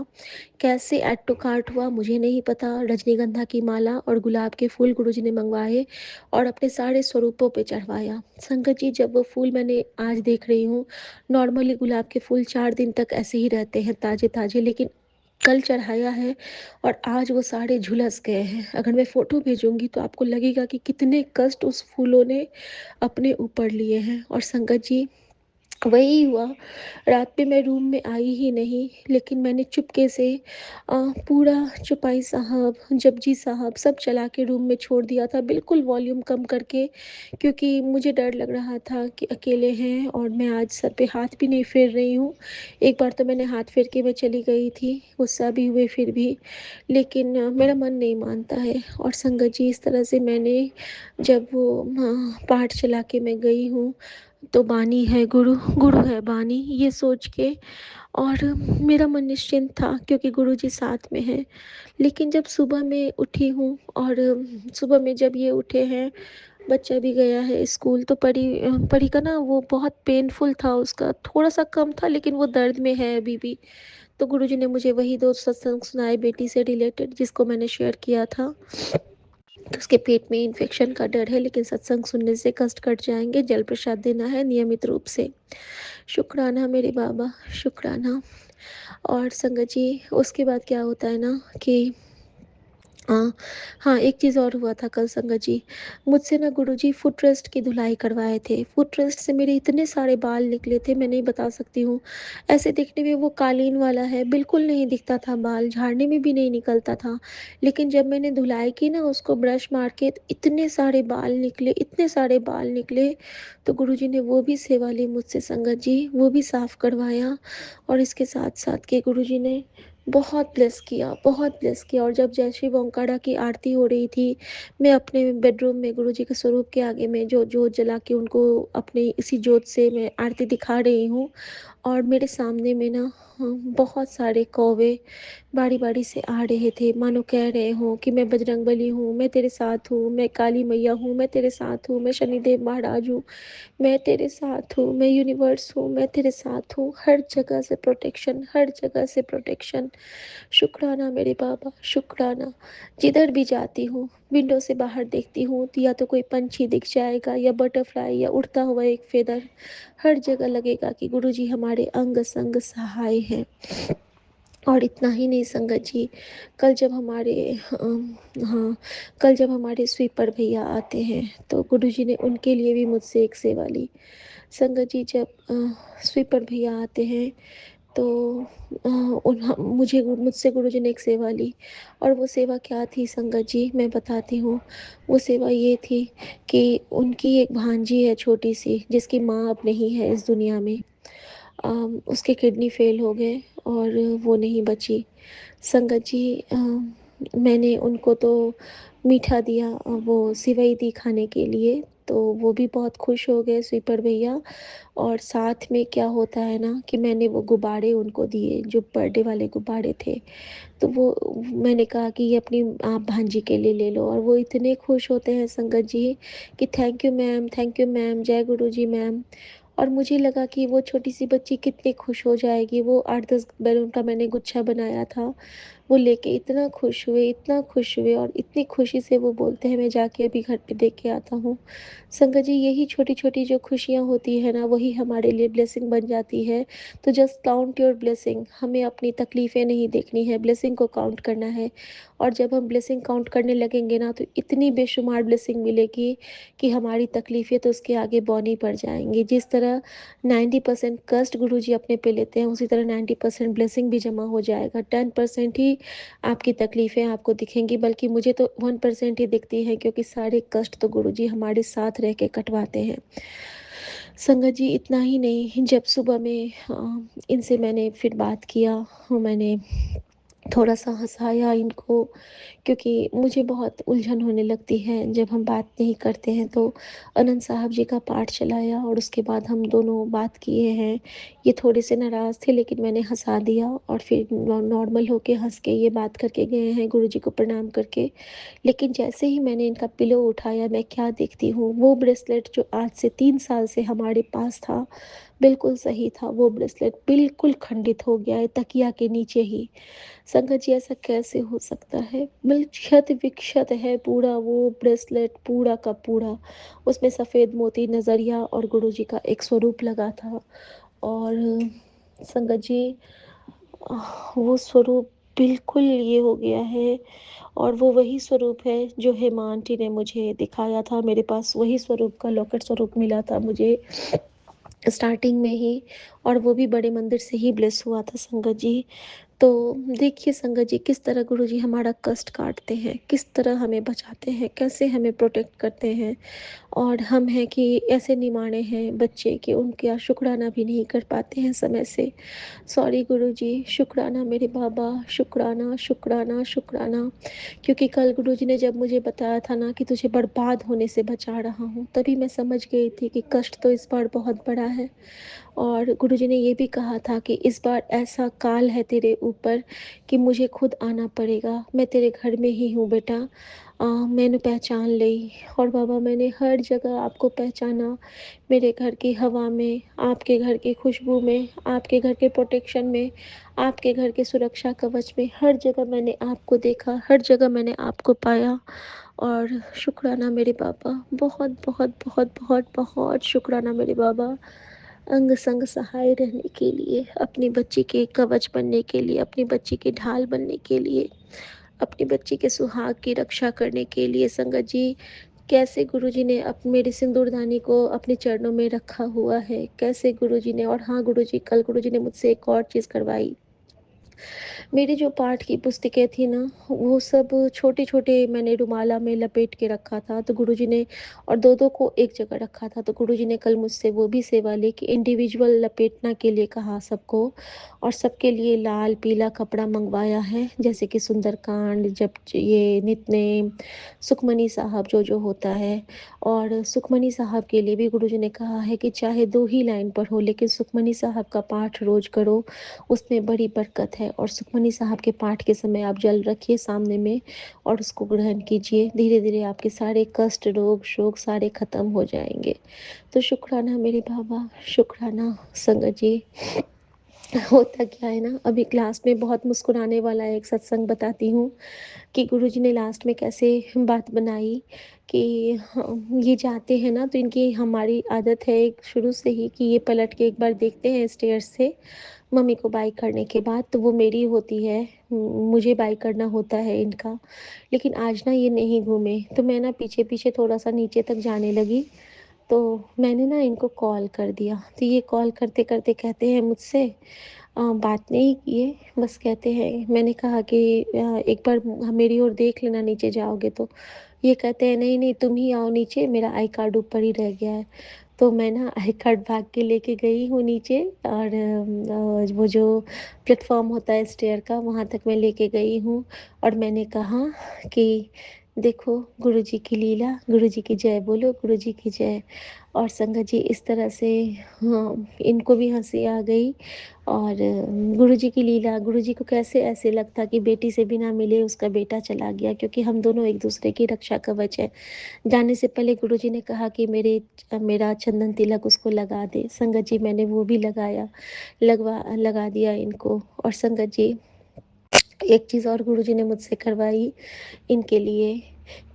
Speaker 1: कैसे ऐड टू कार्ट हुआ मुझे नहीं पता। रजनीगंधा की माला और गुलाब के फूल गुरुजी ने मंगवाए और अपने सारे स्वरूपों पे चढ़वाया। संगत जी, जब वो फूल मैंने आज देख रही हूँ, नॉर्मली गुलाब के फूल 4 दिन तक ऐसे ही रहते हैं ताज़े-ताज़े, लेकिन कल चढ़ाया है और आज वो सारे झुलस गए हैं। अगर मैं फ़ोटो भेजूँगी तो आपको लगेगा कि कितने कष्ट उस फूलों ने अपने ऊपर लिए हैं। और संगत जी, वही हुआ, रात में मैं रूम में आई ही नहीं, लेकिन मैंने चुपके से पूरा चौपाई साहब, जपजी साहब सब चला के रूम में छोड़ दिया था, बिल्कुल वॉल्यूम कम करके, क्योंकि मुझे डर लग रहा था कि अकेले हैं और मैं आज सर पे हाथ भी नहीं फेर रही हूँ। एक बार तो मैंने हाथ फेर के मैं चली गई थी, गुस्सा भी हुए फिर भी, लेकिन मेरा मन नहीं मानता है। और संगत जी, इस तरह से मैंने जब वो पाठ चला के मैं गई हूँ, तो बानी है गुरु, गुरु है बानी, ये सोच के, और मेरा मन निश्चिंत था क्योंकि गुरुजी साथ में हैं। लेकिन जब सुबह में उठी हूँ और सुबह में जब ये उठे हैं, बच्चा भी गया है स्कूल, तो परी का ना वो बहुत पेनफुल था, उसका थोड़ा-सा कम था लेकिन वो दर्द में है अभी भी। तो गुरुजी ने मुझे वही 2 सत्संग सुनाए बेटी से रिलेटेड, जिसको मैंने शेयर किया था। तो उसके पेट में इन्फेक्शन का डर है, लेकिन सत्संग सुनने से कष्ट कट जाएँगे, जल प्रसाद देना है नियमित रूप से। शुक्राना मेरे बाबा, शुक्राना। और संगत जी, उसके बाद क्या होता है ना कि अ, हाँ, एक चीज़ और हुआ था कल संगत जी, मुझसे ना गुरुजी फुट रेस्ट की धुलाई करवाए थे। फुट रेस्ट से मेरे इतने सारे बाल निकले थे, मैं नहीं बता सकती हूँ। ऐसे दिखने में वो कालीन वाला है, बिल्कुल नहीं दिखता था बाल, झाड़ने में भी नहीं निकलता था। लेकिन जब मैंने धुलाई की ना उसको ब्रश मार के, तो इतने सारे बाल निकले, इतने सारे बाल निकले। तो गुरुजी ने वो भी सेवा ली मुझसे संगत जी, वो भी साफ़ करवाया। और इसके साथ-साथ के गुरुजी ने बहुत ब्लेस किया। और जब जय श्री ओंकारा की आरती हो रही थी, मैं अपने बेडरूम में गुरुजी के स्वरूप के आगे में जो जोत जला के उनको अपनी इसी जोत से मैं आरती दिखा रही हूँ। और मेरे सामने में ना बहुत सारे कौवे बारी-बारी से आ रहे थे, मानो कह रहे हों कि मैं बजरंगबली हूँ, मैं तेरे साथ हूँ, मैं काली मैया हूँ, मैं तेरे साथ हूँ, मैं शनिदेव महाराज हूँ, मैं तेरे साथ हूँ, मैं यूनिवर्स हूँ, मैं तेरे साथ हूँ। हर जगह से प्रोटेक्शन, हर जगह से प्रोटेक्शन। शुक्राना मेरे बाबा, शुक्राना। जिधर भी जाती हूँ, विंडो से बाहर देखती हूँ, तो या तो कोई पंछी दिख जाएगा या बटरफ्लाई या उड़ता हुआ एक फेदर, हर जगह लगेगा कि गुरुजी हमारे अंग-संग सहाय हैं। और इतना ही नहीं संगत जी, कल जब हमारे हाँ, कल जब हमारे स्वीपर भैया आते हैं, तो गुरुजी ने उनके लिए भी मुझसे एक सेवा ली। संगत जी, जब स्वीपर भैया आते हैं, तो अ, मुझसे गुरुजी ने एक सेवा ली। और वो सेवा क्या थी संगत जी, मैं बताती हूँ। वो सेवा ये थी कि उनकी एक भांजी है छोटी-सी, जिसकी माँ अब नहीं है इस दुनिया में। उसके किडनी फ़ेल हो गए और वो नहीं बची। संगत जी, मैंने उनको तो मीठा दिया, वो सिवई दी खाने के लिए, तो वो भी बहुत खुश हो गए स्वीपर भैया। और साथ में क्या होता है ना कि मैंने वो गुब्बारे उनको दिए, जो बर्थडे वाले गुब्बारे थे। तो वो मैंने कहा कि ये अपनी आप भांजी के लिए ले लो, और वो इतने खुश होते हैं संगत जी कि थैंक यू मैम, जय गुरुजी मैम। और मुझे लगा कि वो छोटी-सी बच्ची कितनी खुश हो जाएगी। वो 8-10 बैलून का मैंने गुच्छा बनाया था, वो लेके इतना खुश हुए और इतनी खुशी से वो बोलते हैं, मैं जाके अभी घर पे दे के आता हूँ। संगत जी, यही छोटी-छोटी जो खुशियाँ होती हैं ना, वही हमारे लिए ब्लेसिंग बन जाती है। तो जस्ट काउंट योर ब्लेसिंग, हमें अपनी तकलीफ़ें नहीं देखनी है, ब्लेसिंग को काउंट करना है। और जब हम ब्लेसिंग काउंट करने लगेंगे ना, तो इतनी बेशुमार ब्लेसिंग मिलेगी कि हमारी तकलीफ़ें तो उसके आगे बौनी पड़ जाएँगी। जिस तरह 90% कष्ट गुरुजी अपने पे लेते हैं, उसी तरह 90% ब्लेसिंग भी जमा हो जाएगा। 10% ही आपकी तकलीफ़ें आपको दिखेंगी, बल्कि मुझे तो 1% ही दिखती हैं, क्योंकि सारे कष्ट तो गुरुजी हमारे साथ रह के कटवाते हैं। संगत जी, इतना ही नहीं, जब सुबह में इनसे मैंने फिर बात किया, मैंने थोड़ा-सा हँसाया इनको, क्योंकि मुझे बहुत उलझन होने लगती है जब हम बात नहीं करते हैं। तो आनंद साहब जी का पाठ चलाया और उसके बाद हम दोनों बात किए हैं। ये थोड़े से नाराज़ थे, लेकिन मैंने हँसा दिया और फिर नॉर्मल होके हँस के ये बात करके गए हैं गुरुजी को प्रणाम करके। लेकिन जैसे ही मैंने इनका पिलो उठाया, मैं क्या देखती हूँ, वो ब्रेसलेट जो आज से 3 साल से हमारे पास था, बिल्कुल सही था। वो ब्रेसलेट बिल्कुल खंडित हो गया है तकिया के नीचे ही। संगत जी, ऐसा कैसे हो सकता है? क्षत-विक्षत है पूरा वो ब्रेसलेट, पूरा का पूरा। उसमें सफ़ेद मोती, नज़रिया और गुरुजी का एक स्वरूप लगा था। और संगत जी, वो स्वरूप बिल्कुल ये हो गया है। और वो वही स्वरूप है जो हेमा आंटी ने मुझे दिखाया था। मेरे पास वही स्वरूप का लॉकेट स्वरूप मिला था मुझे स्टार्टिंग में ही, और वो भी बड़े मंदिर से ही ब्लेस हुआ था संगत जी। तो देखिए संगत जी, किस तरह गुरुजी हमारा कष्ट काटते हैं, किस तरह हमें बचाते हैं, कैसे हमें प्रोटेक्ट करते हैं। और हम हैं कि ऐसे निमाणे हैं बच्चे कि उनका शुक्राना भी नहीं कर पाते हैं समय से। सॉरी गुरुजी, शुक्राना मेरे बाबा, शुक्राना, शुक्राना, शुक्राना। क्योंकि कल गुरुजी ने जब मुझे बताया था ना कि तुझे बर्बाद होने से बचा रहा हूँ, तभी मैं समझ गई थी कि कष्ट तो इस बार बहुत बड़ा है। और गुरुजी ने ये भी कहा था कि इस बार ऐसा काल है तेरे ऊपर कि मुझे खुद आना पड़ेगा। मैं तेरे घर में ही हूँ बेटा। मैंने पहचान ली। और बाबा मैंने हर जगह आपको पहचाना। मेरे घर की हवा में, आपके घर की खुशबू में, आपके घर के प्रोटेक्शन में, आपके घर के सुरक्षा कवच में, हर जगह मैंने आपको देखा, हर जगह मैंने आपको पाया। और शुक्राना मेरे बाबा, बहुत बहुत बहुत बहुत बहुत शुक्राना मेरे बाबा, अंग संग सहाय रहने के लिए, अपनी बच्ची के कवच बनने के लिए, अपनी बच्ची की ढाल बनने के लिए, अपनी बच्ची के सुहाग की रक्षा करने के लिए। संगत जी, कैसे गुरुजी ने मेरी सिंदूरदानी को अपने चरणों में रखा हुआ है, कैसे गुरुजी ने। और हाँ गुरुजी, कल गुरुजी ने मुझसे एक और चीज़ करवाई। मेरी जो पाठ की पुस्तकें थी ना, वो सब छोटे-छोटे मैंने रुमाला में लपेट के रखा था, तो गुरुजी ने, और 2-2 को एक जगह रखा था, तो गुरुजी ने कल मुझसे वो भी सेवा ली कि इंडिविजुअल लपेटना के लिए कहा सबको, और सबके लिए लाल पीला कपड़ा मंगवाया है, जैसे कि सुंदरकांड, जप, ये नित्य सुखमनी साहब जो होता है। और सुखमनी साहब के लिए भी गुरुजी ने कहा है कि चाहे 2 ही लाइन पढ़ो, लेकिन सुखमनी साहब का पाठ रोज करो, उसमें बड़ी बरकत है। और सुखमनी साहब के पाठ के समय आप जल रखिए सामने में और उसको ग्रहण कीजिए, धीरे धीरे आपके सारे कष्ट, रोग, शोक सारे खत्म हो जाएंगे। तो शुक्राना मेरे बाबा, शुक्राना संगत जी। होता क्या है ना, अभी क्लास में बहुत मुस्कुराने वाला एक सत्संग बताती हूँ कि गुरुजी ने लास्ट में कैसे बात बनाई कि ये जाते हैं ना, तो इनकी, हमारी आदत है एक शुरू से ही कि ये पलट के एक बार देखते हैं स्टेयर्स से मम्मी को बाय करने के बाद, तो वो मेरी होती है, मुझे बाय करना होता है इनका। लेकिन आज ना ये नहीं घूमे, तो मैं ना पीछे पीछे थोड़ा सा नीचे तक जाने लगी, तो मैंने ना इनको कॉल कर दिया। तो ये कॉल करते करते कहते हैं मुझसे, बात नहीं किए, बस कहते हैं, मैंने कहा कि एक बार मेरी ओर देख लेना नीचे जाओगे तो। ये कहते हैं नहीं नहीं, तुम ही आओ नीचे, मेरा आई कार्ड ऊपर ही रह गया है। तो मैं ना आई कार्ड भाग के लेके गई हूँ नीचे, और वो जो प्लेटफॉर्म होता है स्टेयर का, वहाँ तक मैं लेके गई हूँ। और मैंने कहा कि देखो गुरुजी की लीला, गुरुजी की जय बोलो, गुरुजी की जय। और संगत जी, इस तरह से, हाँ, इनको भी हंसी आ गई। और गुरुजी की लीला, गुरुजी को कैसे ऐसे लगता कि बेटी से बिना मिले उसका बेटा चला गया, क्योंकि हम दोनों एक दूसरे की रक्षा कवच है। जाने से पहले गुरुजी ने कहा कि मेरा चंदन तिलक उसको लगा दे। संगत जी, मैंने वो भी लगाया, लगा दिया इनको। और संगत जी, एक चीज़ और गुरुजी ने मुझसे करवाई इनके लिए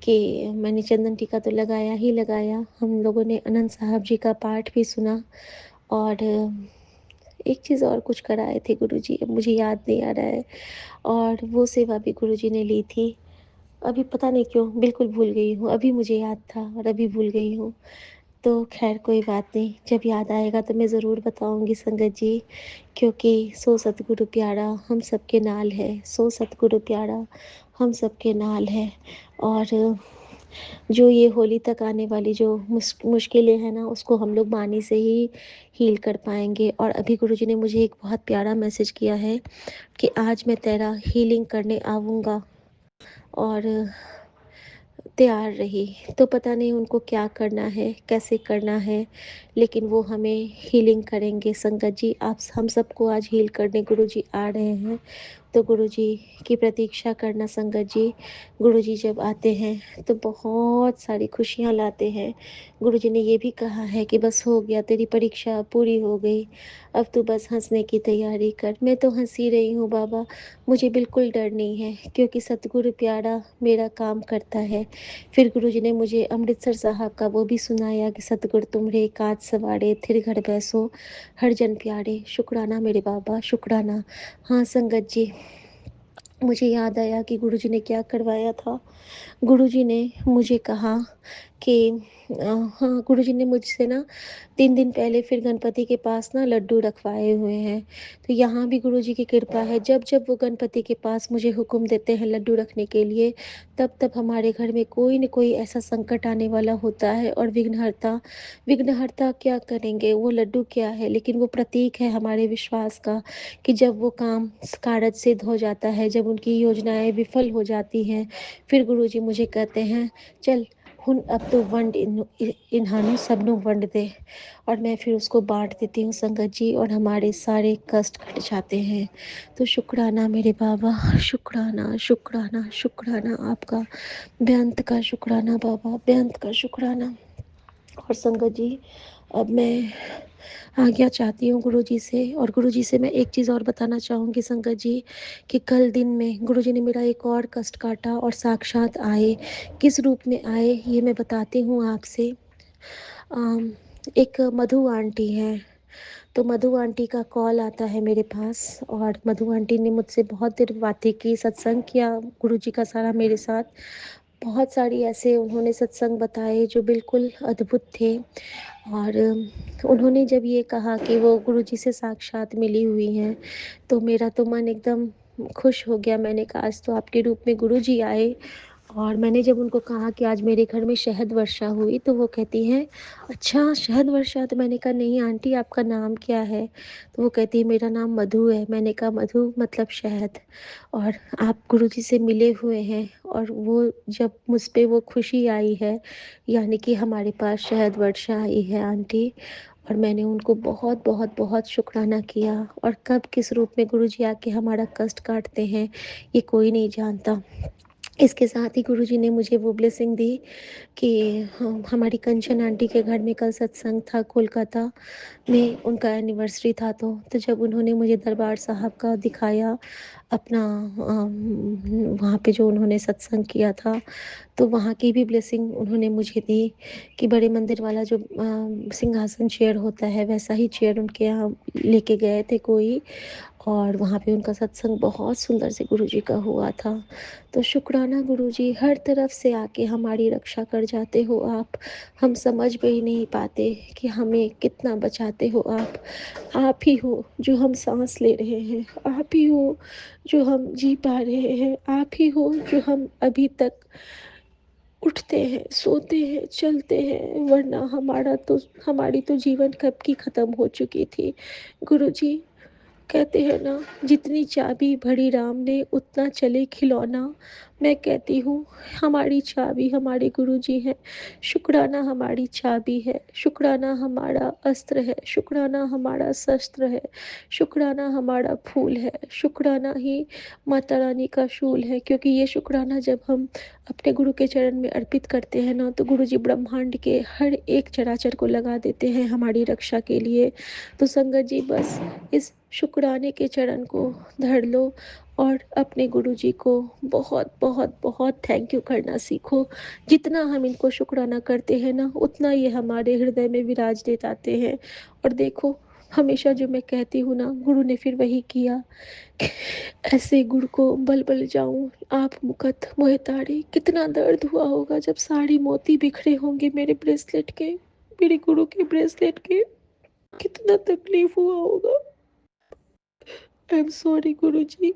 Speaker 1: कि मैंने चंदन टीका तो लगाया ही लगाया, हम लोगों ने आनंद साहब जी का पाठ भी सुना। और एक चीज़ और कुछ कराए थे गुरुजी, अब मुझे याद नहीं आ रहा है। और वो सेवा भी गुरुजी ने ली थी। अभी पता नहीं क्यों बिल्कुल भूल गई हूँ, अभी मुझे याद था और अभी भूल गई हूँ। तो खैर कोई बात नहीं, जब याद आएगा तो मैं ज़रूर बताऊँगी संगत जी, क्योंकि सो सतगुरु प्यारा हम सबके नाल है, सो सतगुरु प्यारा हम सबके नाल है। और जो ये होली तक आने वाली जो मुश्किलें हैं ना, उसको हम लोग वाणी से ही हील कर पाएँगे। और अभी गुरुजी ने मुझे एक बहुत प्यारा मैसेज किया है कि आज मैं तेरा हीलिंग करने आऊँगा। और तैयार रही। तो पता नहीं उनको क्या करना है, कैसे करना है, लेकिन वो हमें हीलिंग करेंगे। संगत जी, आप हम सबको आज हील करने गुरुजी आ रहे हैं। तो गुरुजी की प्रतीक्षा करना संगत जी। गुरुजी जब आते हैं तो बहुत सारी खुशियाँ लाते हैं। गुरुजी ने ये भी कहा है कि बस हो गया, तेरी परीक्षा पूरी हो गई, अब तू बस हँसने की तैयारी कर। मैं तो हँस ही रही हूँ बाबा, मुझे बिल्कुल डर नहीं है, क्योंकि सतगुरु प्यारा मेरा काम करता है। फिर गुरुजी ने मुझे अमृतसर साहब का वो भी सुनाया कि सतगुर तुमरे काज सवारे, थिर घर बैसो हर जन प्यारे। शुक्राना मेरे बाबा, शुक्राना। हाँ संगत जी, मुझे याद आया कि गुरुजी ने क्या करवाया था। गुरुजी ने मुझे कहा कि हाँ, गुरुजी ने मुझसे ना 3 दिन पहले फिर गणपति के पास ना लड्डू रखवाए हुए हैं। तो यहाँ भी गुरुजी की कृपा है, जब-जब वो गणपति के पास मुझे हुक्म देते हैं लड्डू रखने के लिए, तब-तब हमारे घर में कोई न कोई ऐसा संकट आने वाला होता है। और विघ्नहर्ता क्या करेंगे, वो लड्डू क्या है, लेकिन वो प्रतीक है हमारे विश्वास का कि जब वो काम कारज सिद्ध हो जाता है, जब उनकी योजनाएँ विफल हो जाती हैं, फिर गुरुजी मुझे कहते हैं, चल हुन अब तो वंड इन्हानु सबनु वंड दे, और मैं फिर उसको बांट देती हूँ संगत जी, और हमारे सारे कष्ट घट जाते हैं। तो शुक्राना मेरे बाबा, शुक्राना शुक्राना शुक्राना आपका, बेअंत का शुक्राना बाबा, बेअंत का शुक्राना। और संगत जी, अब मैं आज्ञा चाहती हूँ गुरुजी से, और गुरुजी से मैं एक चीज़ और बताना चाहूँगी संगत जी, कि कल दिन में गुरुजी ने मेरा एक और कष्ट काटा, और साक्षात आए, किस रूप में आए ये मैं बताती हूँ आपसे। एक मधु आंटी है, तो मधु आंटी का कॉल आता है मेरे पास, और मधु आंटी ने मुझसे बहुत देर बातें की, सत्संग किया गुरुजी का सारा मेरे साथ। बहुत सारी ऐसे उन्होंने सत्संग बताए जो बिल्कुल अद्भुत थे। और उन्होंने जब ये कहा कि वो गुरुजी से साक्षात मिली हुई हैं, तो मेरा तो मन एकदम खुश हो गया। मैंने कहा आज तो आपके रूप में गुरुजी आए। और मैंने जब उनको कहा कि आज मेरे घर में शहद वर्षा हुई, तो वो कहती हैं, अच्छा शहद वर्षा? तो मैंने कहा नहीं आंटी, आपका नाम क्या है? तो वो कहती है मेरा नाम मधु है। मैंने कहा मधु मतलब शहद, और आप गुरुजी से मिले हुए हैं, और वो जब मुझ पे वो खुशी आई है, यानी कि हमारे पास शहद वर्षा आई है आंटी। और मैंने उनको बहुत बहुत बहुत शुक्राना किया, और कब किस रूप में गुरुजी आके हमारा कष्ट काटते हैं ये कोई नहीं जानता। इसके साथ ही गुरुजी ने मुझे वो ब्लेसिंग दी कि हमारी कंचन आंटी के घर में कल सत्संग था कोलकाता में, उनका एनिवर्सरी था। तो जब उन्होंने मुझे दरबार साहब का दिखाया अपना, वहाँ पे जो उन्होंने सत्संग किया था, तो वहाँ की भी ब्लेसिंग उन्होंने मुझे दी कि बड़े मंदिर वाला जो सिंहासन चेयर होता है, वैसा ही चेयर उनके यहाँ लेके गए थे कोई, और वहाँ पे उनका सत्संग बहुत सुंदर से गुरुजी का हुआ था। तो शुक्राना गुरुजी, हर तरफ से आके हमारी रक्षा कर जाते हो आप। हम समझ में ही नहीं पाते कि हमें कितना बचाते हो आप। आप ही हो जो हम सांस ले रहे हैं, आप ही हो जो हम जी पा रहे हैं, आप ही हो जो हम अभी तक उठते हैं, सोते हैं, चलते हैं, वरना हमारी तो जीवन कब की खत्म हो चुकी थी। गुरुजी, कहते हैं ना, जितनी चाबी भरी राम ने उतना चले खिलौना। मैं कहती हूँ हमारी चाबी हमारे गुरुजी हैं। शुक्राना हमारी चाबी है, शुक्राना हमारा अस्त्र है, शुक्राना हमारा शस्त्र है, शुक्राना हमारा फूल है, शुक्राना ही माता रानी का शूल है। क्योंकि ये शुक्राना जब हम अपने गुरु के चरण में अर्पित करते हैं ना, तो गुरुजी ब्रह्मांड के हर एक चराचर को लगा देते हैं हमारी रक्षा के लिए। तो संगत जी, बस इस शुक्राने के चरण को धर लो, और अपने गुरुजी को बहुत बहुत बहुत थैंक यू करना सीखो। जितना हम इनको शुक्राना करते हैं ना, उतना ये हमारे हृदय में विराज दे जाते हैं। और देखो, हमेशा जो मैं कहती हूँ ना, गुरु ने फिर वही किया। ऐसे गुरु को बल बल जाऊं आप मुकत मोहे तारे। कितना दर्द हुआ होगा जब साड़ी मोती बिखरे होंगे मेरे ब्रेसलेट के, मेरे गुरु के ब्रेसलेट के। कितना तकलीफ हुआ होगा। आई एम सॉरी गुरुजी,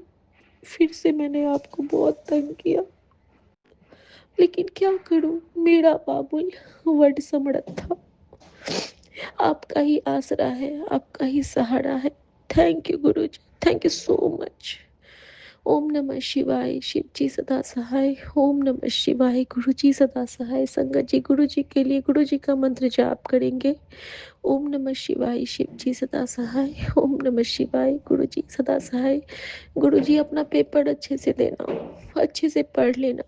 Speaker 1: फिर से मैंने आपको बहुत तंग किया, लेकिन क्या करूं, मेरा बाबुल वर्ड समर्थ था। आपका ही आसरा है, आपका ही सहारा है। थैंक यू गुरुजी, थैंक यू सो मच। ओम नमः शिवाय, शिव जी सदा सहाय। ओम नमः शिवाय, गुरु जी सदा सहाय। संगत जी, गुरु जी के लिए गुरु जी का मंत्र जाप करेंगे। ओम नमः शिवाय, शिव जी सदा सहाय। ओम नमः शिवाय, गुरु जी सदा सहाय। गुरु जी, अपना पेपर अच्छे से देना, अच्छे से पढ़ लेना,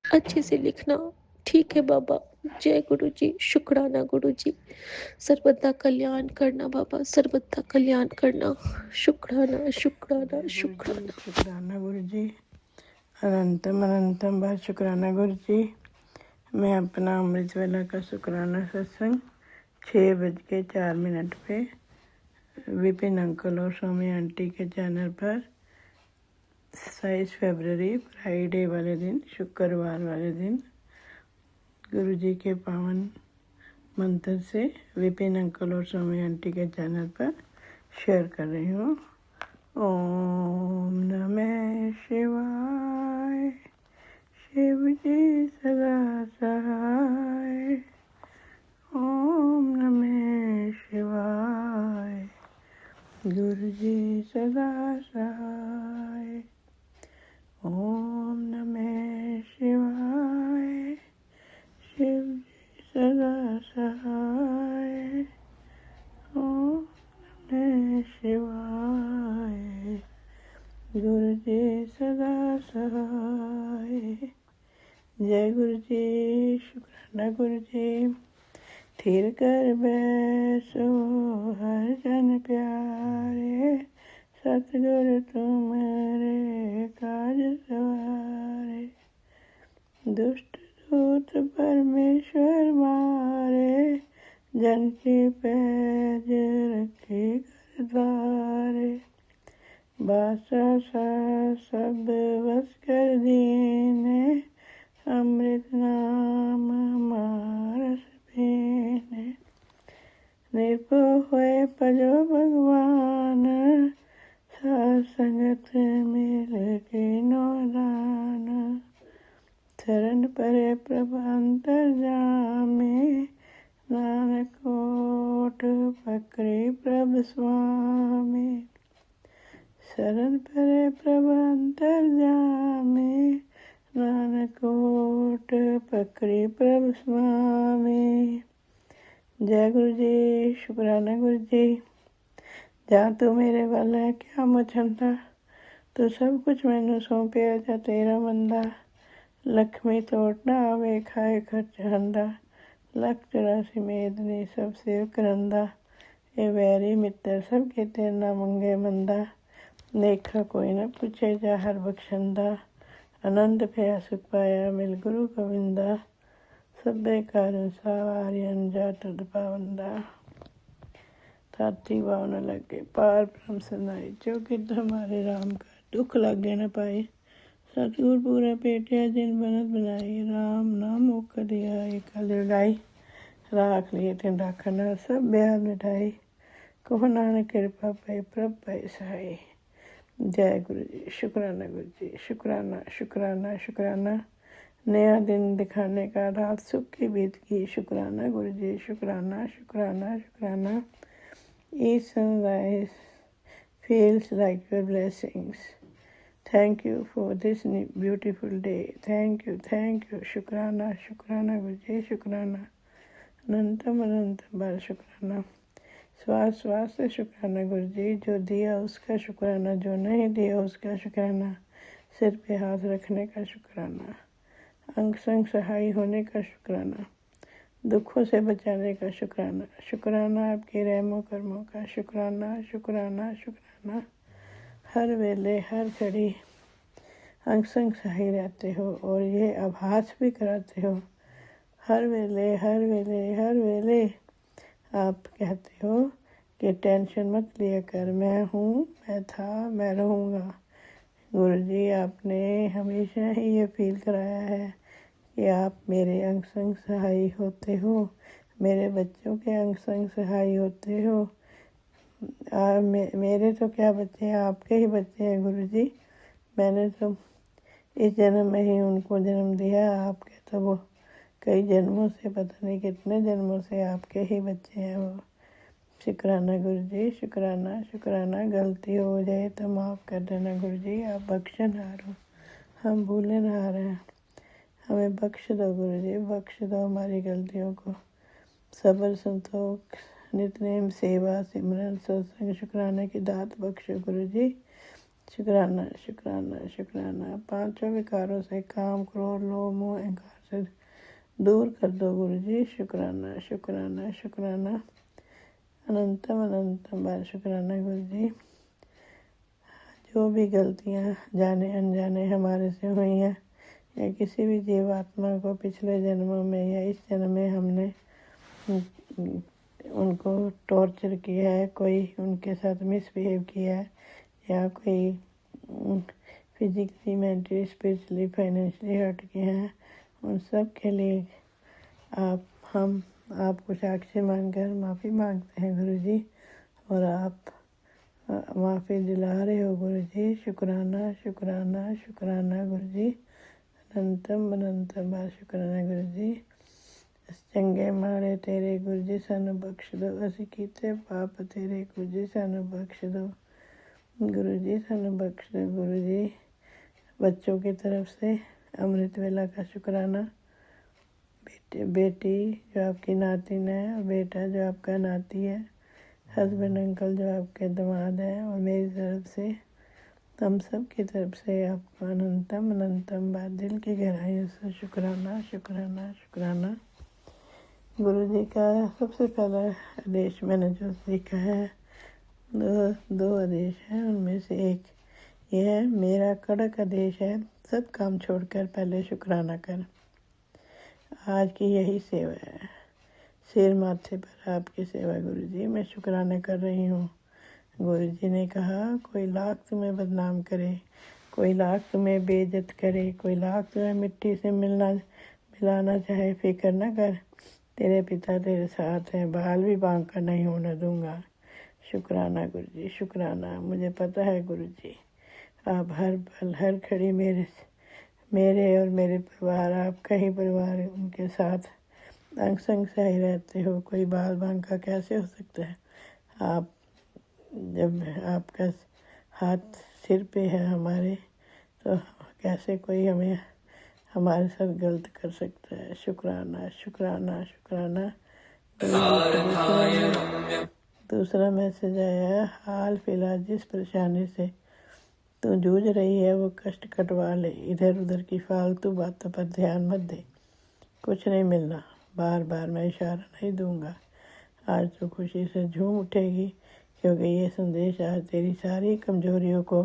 Speaker 1: अच्छे से लिखना। ठीक है बाबा। जय गुरु जी। शुक्राना गुरु जी। सर्वदा कल्याण करना बाबा, सर्वदा कल्याण करना। शुक्राना शुक्राना
Speaker 2: जय गुरु जी,
Speaker 1: शुक्राना।
Speaker 2: शुक्राना गुरु जी, अनंतम अनंतम बार शुक्राना गुरु जी। मैं अपना अमृत वेला का शुक्राना सत्संग 6:04 पे विपिन अंकल और स्वामी आंटी के चैनल पर 27 फरवरी फ्राइडे वाले दिन, शुक्रवार वाले दिन, गुरु जी के पावन मंत्र से विपिन अंकल और स्वामी आंटी के चैनल पर शेयर कर रही हूँ। ओम नमः शिवाय, शिव जी सदा सहाय। ओम नमः शिवाय, गुरु जी सदा सहाय। ओम नमः शिवाय, शिव सहाय। ओम नमः शिवाय। गुरु जी सदा सहाय। जय गुरु जी। शुक्राना गुरु जी। थिर कर बैसो हर जन प्यारे, सतगुरु तुम्हारे काज सवारे। दुष्ट दूत परमेश्वर मारे, जन के पैज रखे कर द्वारे। बासा सा सब बस कर दीने, अमृत नाम मारस पीने। निर्भय हुए भजो भगवान, साध संगत मिल के नौदान। शरण परे प्रभ अंतर्जामी, नानक ओट पकड़े प्रभ स्वामी। शरण परे प्रभ अंतर्जामी, नानक ओट पकड़े प्रभ स्वामी। जय गुरु जी। शुक्राना गुरु जी। जा तू मेरे वाल है क्या मुझंदा, तू सब कुछ मैनू सौंपिया जा तेरा बंदा। लक्ष्मी तोड़ना आवे खाए खर्च हंदा, लख 84 मेदनी सब सेव करंदा। ए वैरी मित्र सब के तेरे ना मंगे मंदा, लेखा कोई न पूछे जा हर बख्शंदा। आनंद भया सुख पाया मिल गुरु गोविंदा, सभे कारण सारियन जा तुद पावंदा। ताती भाव न लगे पार ब्रह्म सनाई, जो किद हमारे राम का दुख लगे न पाए। सतगुर पूरा पेटिया जिन बनत बनाई, राम नाम मुख दिया कल लगाई। राख लिए तिन राखना सब ब्याह मिटाई, कहो नानक कृपा पाई प्रभ पाई सहाय। जय गुरु जी। शुक्राना गुरु जी। शुक्राना शुक्राना शुक्राना। नया दिन दिखाने का रात सुख की बीत की, शुक्राना गुरु जी। शुक्राना शुक्राना शुक्राना। Each sunrise feels like your blessings. Thank you for this beautiful day. Thank you, thank you. शुक्राना शुक्राना गुरु जी। शुक्राना अनंतम अनंतम बार शुक्राना। श्वास श्वास से शुक्राना गुरु जी। जो दिया उसका शुक्राना, जो नहीं दिया उसका शुक्राना। सिर पे हाथ रखने का शुक्राना, अंग संग सहाय होने का शुक्राना, दुखों से बचाने का शुक्राना। शुक्राना आपके रहमो कर्मों का, शुक्राना शुक्राना शुक्राना। हर वेले हर घड़ी अंग संग सहाय रहते हो और ये आभास भी कराते हो। हर वेले हर वेले हर वेले आप कहते हो कि टेंशन मत लिया कर, मैं हूँ, मैं था, मैं रहूँगा। गुरु जी आपने हमेशा ही ये फील कराया है कि आप मेरे अंग संग सहाय होते हो, मेरे बच्चों के अंग संग सहाय होते हो। मेरे तो क्या बच्चे हैं, आपके ही बच्चे हैं गुरु जी। मैंने तो इस जन्म में ही उनको जन्म दिया, आपके तो वो कई जन्मों से, पता नहीं कितने जन्मों से आपके ही बच्चे हैं वो। शुक्राना गुरु जी। शुक्राना शुक्राना। गलती हो जाए तो माफ़ कर देना गुरु जी, आप बख्शनहार हो, हम भूलनहार हैं। हमें बख्श दो गुरु जी, बख्श दो हमारी गलतियों को। सब्र संतोष नितनेम सेवा सिमरन सत्संग शुक्राने की दात बख्शो गुरु जी। शुक्राना शुक्राना शुक्राना। पांचों विकारों से काम क्रोध लोभ मोह अहंकार से दूर कर दो गुरु जी। शुक्राना शुक्राना शुक्राना। अनंतम अनंतम बार शुक्राना गुरु जी। जो भी गलतियाँ जाने अनजाने हमारे से हुई हैं, या किसी भी जीवात्मा को पिछले जन्मों में या इस जन्म में हमने उनको टॉर्चर किया है, कोई उनके साथ मिसबिहेव किया है, या कोई physically mentally spiritually financially hurt किए हैं, उन सब के लिए हम आपको साक्षी मानकर माफ़ी मांगते हैं गुरु जी। और आप माफ़ी दिला रहे हो गुरु जी। शुक्राना शुक्राना शुक्राना गुरु जी। अनंतम अनंतम बार शुक्राना गुरु जी। चंगे माड़े तेरे गुरु जी सानू बख्श दो, असी कीते पाप तेरे गुरु जी सानू बख्श दो। गुरु जी सानू बख्श दो गुरु जी। बच्चों की तरफ से अमृत वेला का शुक्राना, बेटी जो आपकी नातिन है और बेटा जो आपका नाती है, हस्बैंड अंकल जो आपके दामाद हैं, और मेरी तरफ से हम सब की तरफ से आपको अनंतम अनंतम बार दिल की गहराइयों से शुक्राना शुक्राना शुक्राना। गुरु जी का सबसे पहला आदेश मैंने जो सीखा है, दो आदेश हैं, उनमें से एक ये है, मेरा कड़क आदेश है, सब काम छोड़कर पहले शुक्राना कर। आज की यही सेवा है, सिर माथे पर आपकी सेवा गुरु जी, मैं शुक्राना कर रही हूँ। गुरु जी ने कहा, कोई लाख तुम्हें बदनाम करे, कोई लाख तुम्हें बेइज्जत करे, कोई लाख तुम्हें मिट्टी से मिलाना चाहे, फिक्र न कर, तेरे पिता तेरे साथ हैं, बाल भी बांक कर नहीं होने दूंगा। शुक्राना गुरु जी, शुक्राना। मुझे पता है गुरु जी, आप हर पल हर घड़ी मेरे और मेरे परिवार, आपका ही परिवार, उनके साथ अंग संग सही रहते हो। कोई बाल बांका कैसे हो सकता है? आप जब आपका हाथ सिर पे है हमारे, तो कैसे कोई हमारे साथ गलत कर सकता है? शुक्राना शुक्राना शुक्राना। दूसरा मैसेज आया, हाल फिलहाल जिस परेशानी से तू जूझ रही है वो कष्ट कटवा ले, इधर उधर की फालतू बातों पर ध्यान मत दे, कुछ नहीं मिलना। बार बार मैं इशारा नहीं दूंगा, आज तो खुशी से झूम उठेगी, क्योंकि ये संदेश आज तेरी सारी कमजोरियों को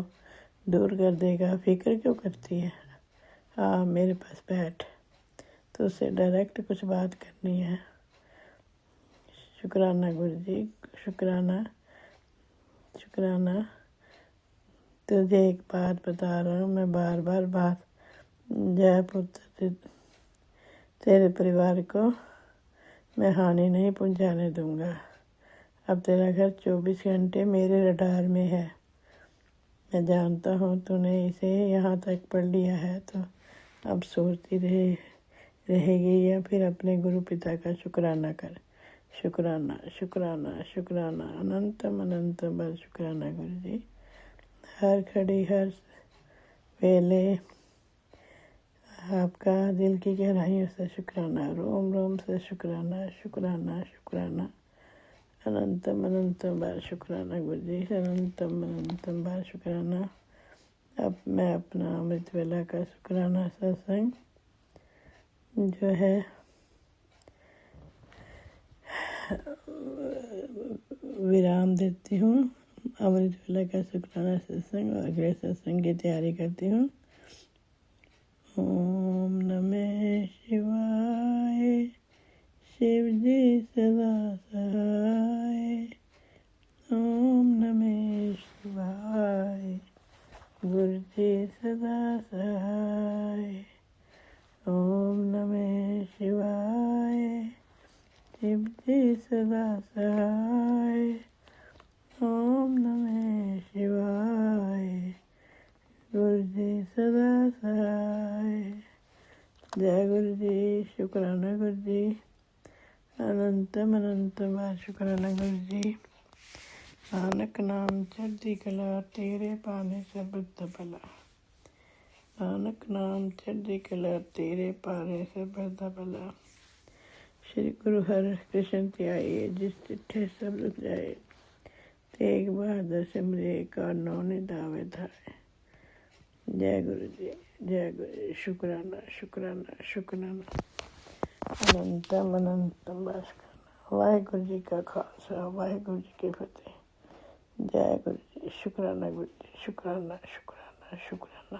Speaker 2: दूर कर देगा। फिक्र क्यों करती है? हाँ, मेरे पास बैठ, तो उससे डायरेक्ट कुछ बात करनी है। शुक्राना गुरु जी, शुक्राना शुक्राना। तुझे एक बात बता रहा हूँ, मैं बार बार बात, जय पुत्र, तेरे परिवार को मैं हानि नहीं पहुँचाने दूंगा। अब तेरा घर 24 घंटे मेरे रडार में है। मैं जानता हूँ तूने इसे यहाँ तक पढ़ लिया है, तो अब सोचती रहेगी या फिर अपने गुरु पिता का शुक्राना कर। शुक्राना शुक्राना शुक्राना, अनंतम अनंतम बार शुक्राना गुरु जी। हर घड़ी हर वेले आपका दिल की गहराइयों से शुक्राना, रोम रोम से शुक्राना शुक्राना शुक्राना, अनंतम अनंतम बार शुक्राना गुरु जी, अनंतम अनंतम बार शुक्राना। अब मैं अपना अमृत वेला का शुक्राना सत्संग जो है विराम देती हूँ। अमृत वेला का शुक्राना सत्संग और अगले सत्संग की तैयारी करती हूँ। ओम नमः शिवाय, शिव जी सदा सहाय। ओम नमः शिवाय, गुरु जी सदा सहाय। ओम नमः शिवाय, शिव जी सदा सहाय। ओम नमः शिवाय, गुरु जी सदा सहाय। जय गुरु जी, शुक्राना गुरु जी, अनंतम अनंतम बार शुक्राना गुरु जी। नानक नाम चढ़ती कला, तेरे पाने सबद भला। नानक नाम चढ़ती कला, तेरे पारे सबद भला। श्री गुरु हर कृष्ण त्याये, जिस चिट्ठे सब रुक जाए, तेग बहादुर सिमरे का नौने दावे धाए। जय गुरु जी, जय गुरु जी, शुक्राना शुक्राना शुक्राना, अनंतम अनंतम बार शुक्राना। वाहिगुरु जी का खालसा, वाहिगुरु जी की फतेह। जय गुरु जी, शुक्राना गुरु जी, शुक्राना शुक्राना शुक्राना।